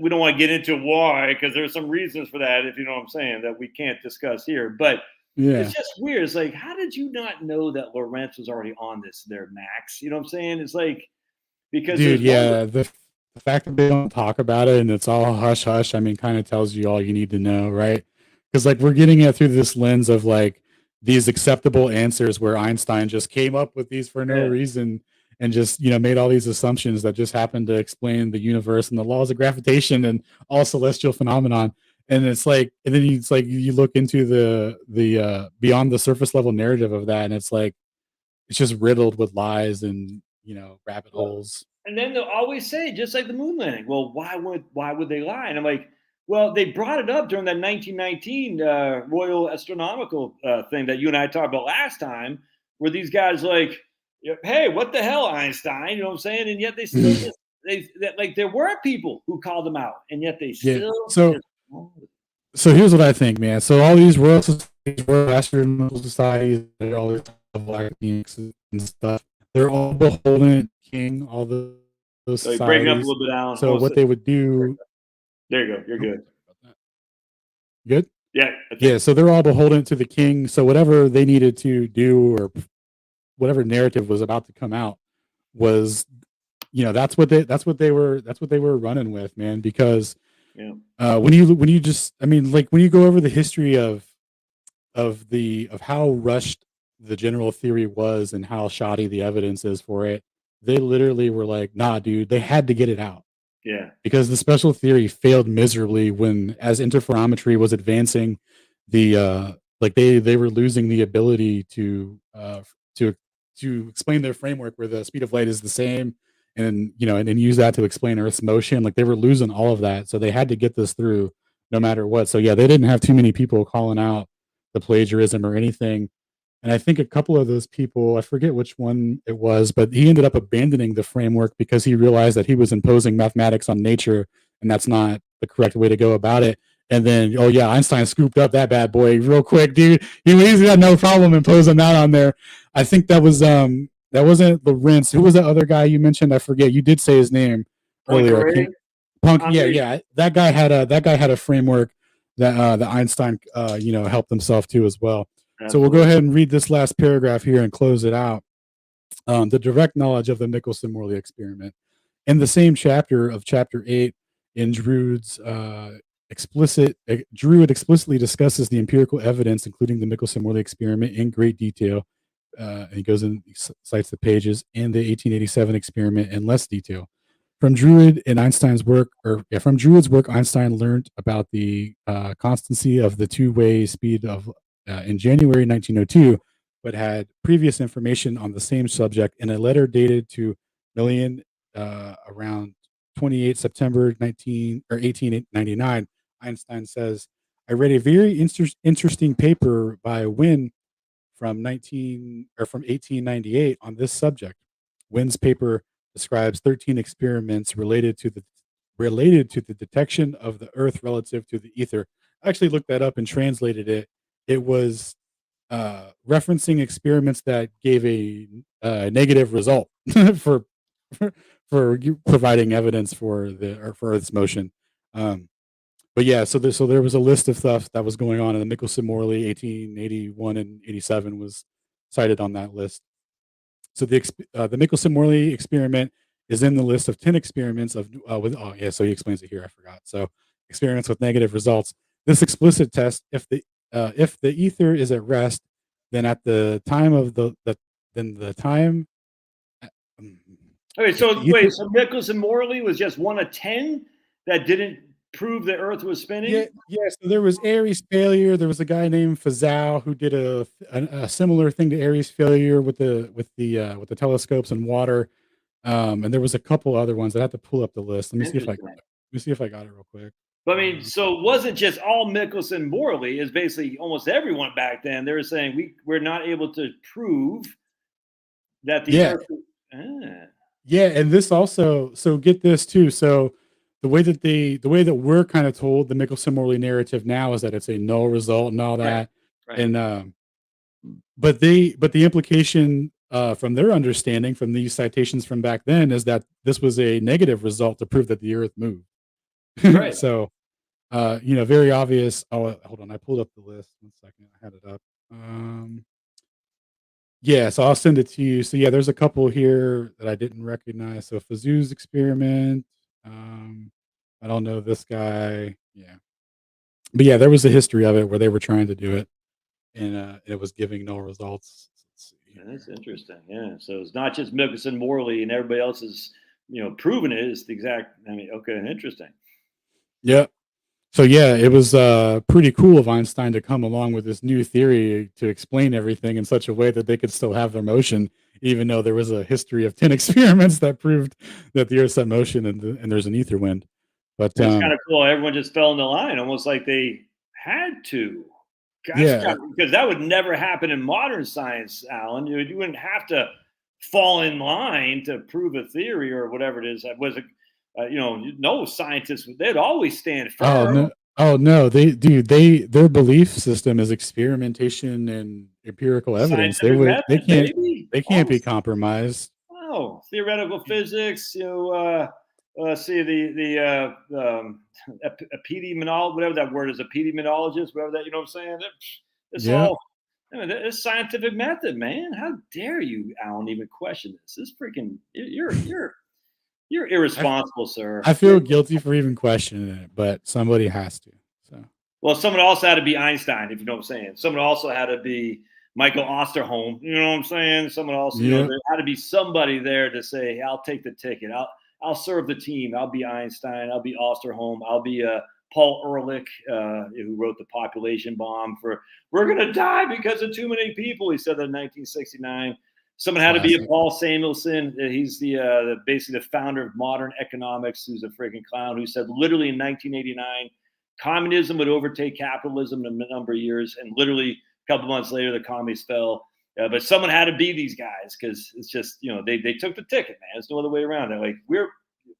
we don't want to get into why, because there's some reasons for that, if you know what I'm saying, that we can't discuss here. But yeah, it's just weird. It's like, how did you not know that Lorentz was already on this there, Max? You know what I'm saying? It's like, because dude, there's yeah, the fact that they don't talk about it and it's all hush hush, I mean, kind of tells you all you need to know, right? Because like we're getting it through this lens of like these acceptable answers where Einstein just came up with these for no Yeah. reason and just made all these assumptions that just happened to explain the universe and the laws of gravitation and all celestial phenomenon. And it's like, and then it's like you look into the beyond the surface level narrative of that, and it's like it's just riddled with lies and rabbit holes. And then they'll always say, just like the moon landing, well, why would they lie? And I'm like, well, they brought it up during that 1919 Royal Astronomical thing that you and I talked about last time, where these guys like, hey, what the hell, Einstein? You know what I'm saying? And yet they still like there were people who called them out, and yet they still. So here's what I think, man. So all these Royal Societies, Royal Astronomical Societies, all this and stuff, they're all beholden to King. All those So societies. breaking up a little bit down. So what they would do. There you go. You're good. Good. Yeah. So they're all beholden to the king. So whatever they needed to do, or whatever narrative was about to come out, was, that's what they were running with, man. Because when you just, I mean, like when you go over the history of how rushed the general theory was and how shoddy the evidence is for it, they literally were like, nah, dude, they had to get it out. Yeah. Because the special theory failed miserably when, as interferometry was advancing, they were losing the ability to explain their framework where the speed of light is the same, and use that to explain Earth's motion. Like they were losing all of that, so they had to get this through no matter what. So yeah, they didn't have too many people calling out the plagiarism or anything. And I think a couple of those people, I forget which one it was, but he ended up abandoning the framework because he realized that he was imposing mathematics on nature, and that's not the correct way to go about it. And then, oh yeah, Einstein scooped up that bad boy real quick, dude. He had no problem imposing that on there. I think that wasn't Lorentz. Who was the other guy you mentioned? I forget. You did say his name earlier. Yeah. That guy had a framework that Einstein helped himself to as well. Absolutely. So we'll go ahead and read this last paragraph here and close it out. The direct knowledge of the Michelson-Morley experiment. In the same chapter of chapter 8, in Druid explicitly discusses the empirical evidence, including the Michelson-Morley experiment, in great detail. And he goes and cites the pages, and the 1887 experiment in less detail. From Druid's work, Einstein learned about the constancy of the two-way speed of in January 1902, but had previous information on the same subject in a letter dated to Millian around 28 September 1899. Einstein says, "I read a very interesting paper by Wynne from 1898 on this subject. Wynne's paper describes 13 experiments related to the detection of the Earth relative to the ether." I actually looked that up and translated it. It was referencing experiments that gave a negative result for providing evidence for Earth's motion. But yeah, so there was a list of stuff that was going on, and the Michelson-Morley 1881 and 87 was cited on that list. So the Michelson-Morley experiment is in the list of 10 experiments so he explains it here. I forgot. So experiments with negative results. This explicit test, if the ether is at rest, then at the time of the time Okay, so You wait, think- so Michelson Morley was just one of 10 that didn't prove the Earth was spinning? yeah. So there was Aries failure. There was a guy named Fazal who did a similar thing to Aries failure with the telescopes and water. And there was a couple other ones. I have to pull up the list. Let me see if I Interesting. got it real quick. But I mean, so it wasn't just all Michelson Morley, is basically almost everyone back then. They were saying we're not able to prove that the Yeah. Earth. Ah, Yeah, and this also, so get this too. So the way that we're kind of told the Michelson-Morley narrative now is that it's a null result and all right, that. right. And but the implication from their understanding from these citations from back then is that this was a negative result to prove that the earth moved. Right. So very obvious. Oh, hold on, I pulled up the list. 1 second. I had it up. Yeah, so I'll send it to you. So yeah, there's a couple here that I didn't recognize. So Fazoo's experiment. Um, I don't know this guy. Yeah. But yeah, there was a history of it where they were trying to do it and it was giving no results. Let's see That's here. interesting. Yeah. So it's not just Michelson Morley and everybody else is, proving it. It's the exact. I mean, okay, interesting. Yeah. So yeah, it was pretty cool of Einstein to come along with this new theory to explain everything in such a way that they could still have their motion, even though there was a history of 10 experiments that proved that the Earth's at motion and there's an ether wind. But It's kind of cool. Everyone just fell in the line, almost like they had to. yeah, Because that would never happen in modern science, Alan. You wouldn't have to fall in line to prove a theory or whatever it is. That was no scientists. They'd always stand firm. oh no, their belief system is experimentation and empirical evidence. Scientific method, baby. They can't be compromised. Oh, theoretical physics. See epidemiologist, whatever that word is, epidemiologist, whatever that. You know what I'm saying? It's Yeah. all. It's scientific method, man. How dare you, Alan, even question this? This freaking you're irresponsible, sir. I feel guilty for even questioning it, but somebody has to. So Well, someone also had to be Einstein, if you know what I'm saying. Someone also had to be Michael Osterholm. You know what I'm saying? Someone also, Yeah. there had to be somebody there to say, hey, I'll take the ticket. I'll serve the team. I'll be Einstein. I'll be Osterholm. I'll be Paul Ehrlich, who wrote the population bomb for "We're gonna die because of too many people." He said that in 1969. Someone had to be a Classic. Paul Samuelson. He's basically the founder of modern economics, who's a freaking clown, who said literally in 1989, communism would overtake capitalism in a number of years, and literally a couple months later, the commies fell. But someone had to be these guys because it's just they took the ticket, man. There's no other way around it. Like, we're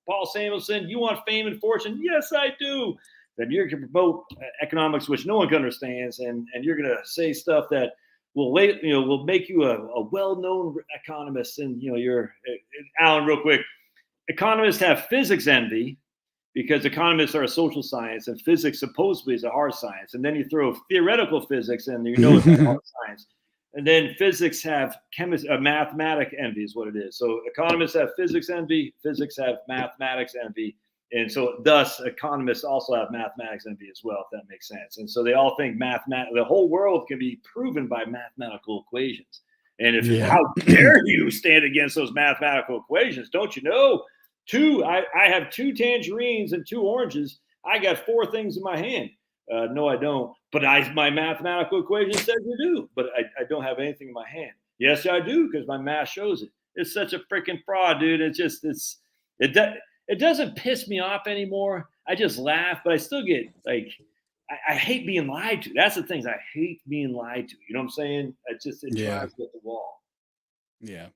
Paul Samuelson. You want fame and fortune? Yes, I do. Then you're going to promote economics, which no one understands, and you're going to say stuff that will make you a well-known economist. And you're Alan. Real quick, economists have physics envy because economists are a social science and physics supposedly is a hard science. And then you throw theoretical physics in, it's a hard science. And then physics have mathematic envy is what it is. So economists have physics envy, physics have mathematics envy. And so thus economists also have mathematics envy as well, if that makes sense. And so they all think the whole world can be proven by mathematical equations. And how dare you stand against those mathematical equations? Don't you know? I have 2 tangerines and 2 oranges. I got 4 things in my hand. No, I don't. But my mathematical equation says you do. But I don't have anything in my hand. Yes, I do, because my math shows it. It's such a freaking fraud, dude. It doesn't piss me off anymore. I just laugh, but I still get like, I hate being lied to. That's the things I hate being lied to. You know what I'm saying? It drives me up the wall. Yeah.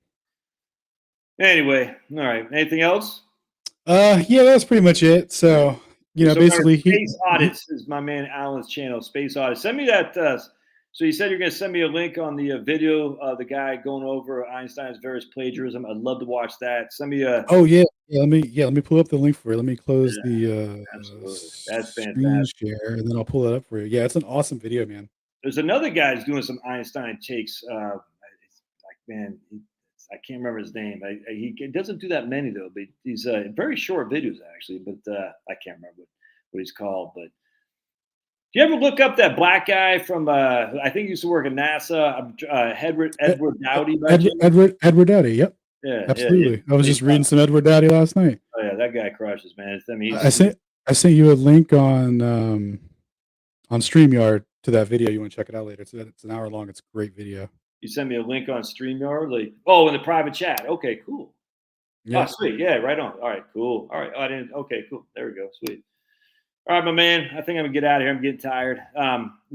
Anyway, all right. Anything else? Yeah, that's pretty much it. So, basically Space Audits is my man Alan's channel, Space Audits. Send me that. So you said you're going to send me a link on the video of the guy going over Einstein's various plagiarism. I'd love to watch that. Send me a. Oh yeah. Let me pull up the link for you. Let me close the absolutely. That's screen fantastic. share, and then I'll pull it up for you. Yeah, it's an awesome video, man. There's another guy who's doing some Einstein takes. It's like, man, I can't remember his name. He doesn't do that many though, but he's very short videos actually. But I can't remember what he's called. But do you ever look up that black guy from I think he used to work at NASA, Edward Dowdy? Edward Dowdy. Yep. Yeah. Absolutely. I was just reading some Edward Daddy last night. Oh yeah, that guy crushes, man. I mean, I sent you a link on StreamYard to that video. You want to check it out later. It's an hour long. It's a great video. you sent me a link on StreamYard, like, oh, in the private chat. Okay, cool. Yeah. Oh, sweet. Yeah, right on. All right, cool. All right. Oh, I didn't. Okay, cool. There we go. Sweet. All right, my man. I think I'm gonna get out of here. I'm getting tired.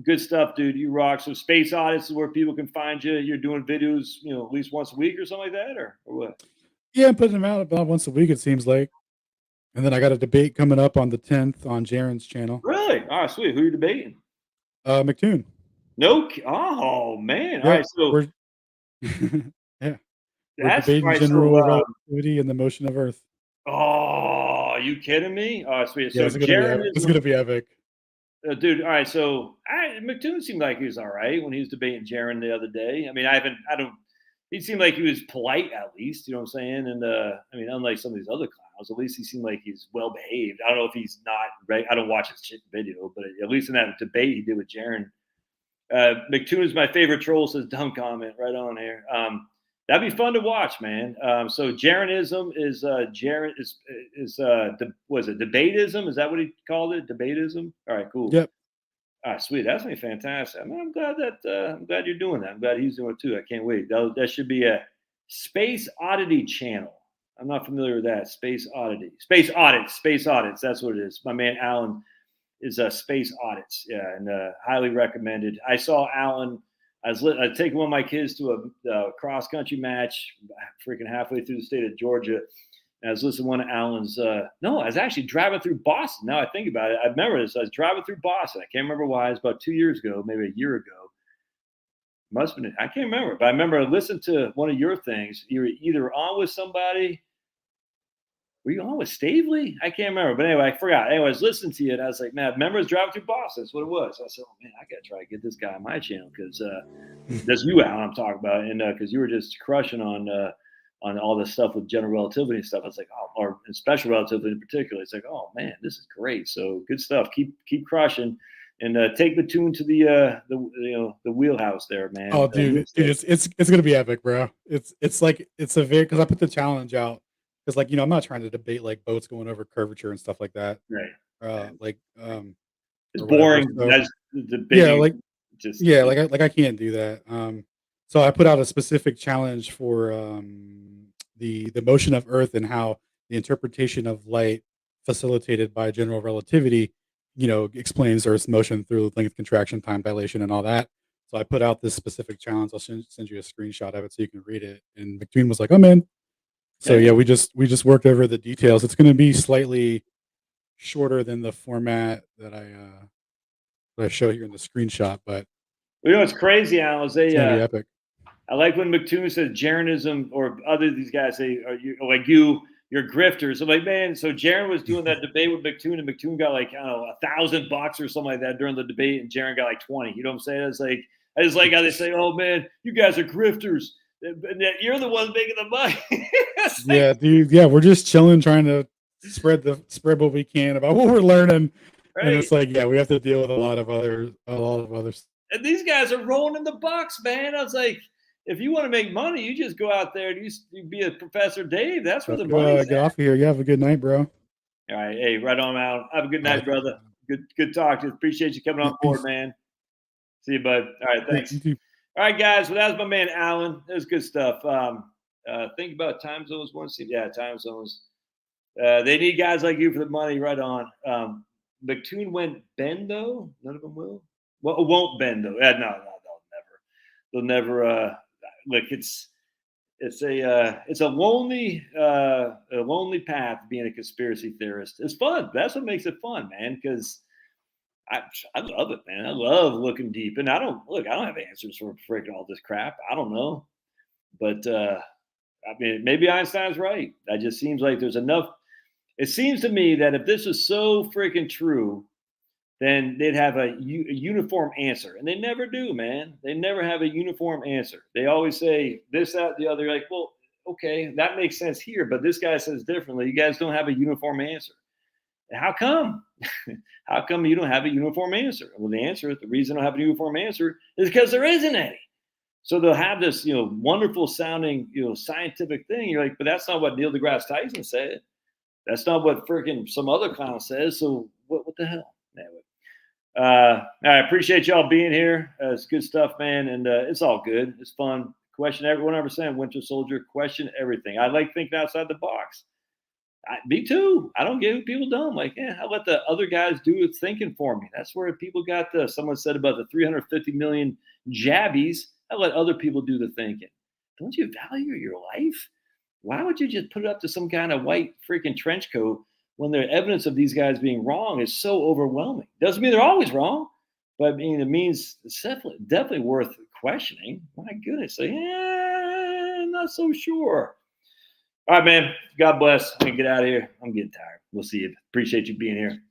Good stuff, dude. You rock. So Space Audits is where people can find you. You're doing videos, at least once a week or something like that, or what? Yeah, I'm putting them out about once a week, it seems like. And then I got a debate coming up on the 10th on Jaren's channel. Really? All right, sweet. Who are you debating? McToon. Oh man. All Yeah, right. So we're yeah, we're that's debating right. general So, relativity and the motion of Earth. oh, are you kidding me? Oh, sweet. Yeah, So it's Jaren is gonna be epic. dude. All right. So McToon seemed like he was all right when he was debating Jaren the other day. I mean, I don't. He seemed like he was polite at least. You know what I'm saying? And I mean, unlike some of these other clowns, at least he seemed like he's well behaved. I don't know if he's not right. I don't watch his shit video, but at least in that debate he did with Jaren. McToon is my favorite troll, says dumb comment right on here. That'd be fun to watch, man. So Jarenism is Jaren was it debatism? Is that what he called it? Debatism? All right, cool. Yep. All right, sweet. That's fantastic. I mean, I'm glad you're doing that. I'm glad he's doing it too. I can't wait. That should be a Space Oddity channel. I'm not familiar with that. Space Oddity. Space Audits. That's what it is. My man Alan is Space Audits. Yeah, and highly recommended. I saw Alan. I was taking one of my kids to a cross country match, freaking halfway through the state of Georgia. And I was listening to one of Alan's. No, I was actually driving through Boston. Now I think about it, I remember this. I was driving through Boston. I can't remember why. It was about 2 years ago, maybe a year ago. Must have been. I can't remember, but I remember listening to one of your things. You were either on with somebody. Were you on with Stavely? I can't remember. But anyway, I forgot. Anyway, I was listening to you, and I was like, man, I remember I was driving through Boston. That's what it was. I said, oh, man, I got to try to get this guy on my channel because that's you, Alan, I'm talking about. And because you were just crushing on all this stuff with general relativity and stuff. I was like, oh, or special relativity in particular. It's like, oh, man, this is great. So good stuff. Keep crushing. And take the tune to the wheelhouse there, man. Oh, dude, it's gonna be epic, bro. It's a very because I put the challenge out because I'm not trying to debate like boats going over curvature and stuff like that. Right. It's or boring. So, That's the I can't do that. So I put out a specific challenge for the motion of Earth and how the interpretation of light facilitated by general relativity explains Earth's motion through length contraction, time dilation, and all that. So I put out this specific challenge. I'll send you a screenshot of it so you can read it. And McToon was like, "I'm in." So yeah, we just worked over the details. It's going to be slightly shorter than the format that I show here in the screenshot, but what's crazy, Al, is it's gonna be epic. I like when McToon says Jarenism or other these guys say, you're grifters. I'm like, man, so Jaren was doing that debate with McToon, and McToon got like, I don't know, $1,000 or something like that during the debate, and Jaren got like 20. You know what I'm saying? It's like, I just like how they say, oh man, you guys are grifters. And you're the ones making the money. Yeah, dude. Yeah, we're just chilling, trying to spread what we can about what we're learning. Right. And it's like, yeah, we have to deal with a lot of other and these guys are rolling in the bucks, man. I was like, if you want to make money, you just go out there and you be a Professor Dave. That's where the money's get off of here. You have a good night, bro. All right. Hey, right on out. Have a good night, brother. Good talk. Appreciate you coming on board, man. See you, bud. All right. Thanks. All right, guys. Well, that was my man, Alan. That was good stuff. Think about time zones. Time zones. They need guys like you for the money. Right on. McToon went bend, though. None of them will. Well, it won't bend, though. No, they'll never. Look, it's a lonely path being a conspiracy theorist. It's fun. That's what makes it fun, man. Because I love it, man. I love looking deep, and I don't have answers for freaking all this crap. I don't know, but I mean, maybe Einstein's right. That just seems like there's enough. It seems to me that if this was so freaking true, then they'd have a uniform answer. And they never do, man. They never have a uniform answer. They always say this, that, the other. You're like, well, okay, that makes sense here, but this guy says differently. You guys don't have a uniform answer. How come? How come you don't have a uniform answer? Well, the reason I don't have a uniform answer is because there isn't any. So they'll have this, wonderful sounding, scientific thing. You're like, but that's not what Neil deGrasse Tyson said. That's not what freaking some other clown says. So what the hell? Anyway. I appreciate y'all being here. It's good stuff, man. And it's all good. It's fun. Question everyone ever saying, Winter Soldier, question everything. I like thinking outside the box. Me too. I don't give people dumb. Like, I let the other guys do the thinking for me. That's where people got someone said about the 350 million jabbies. I let other people do the thinking. Don't you value your life? Why would you just put it up to some kind of white freaking trench coat when the evidence of these guys being wrong is so overwhelming? Doesn't mean they're always wrong, but I mean, it means it's definitely worth questioning. My goodness. So, not so sure. All right, man. God bless. I'm going to get out of here. I'm getting tired. We'll see you. Appreciate you being here.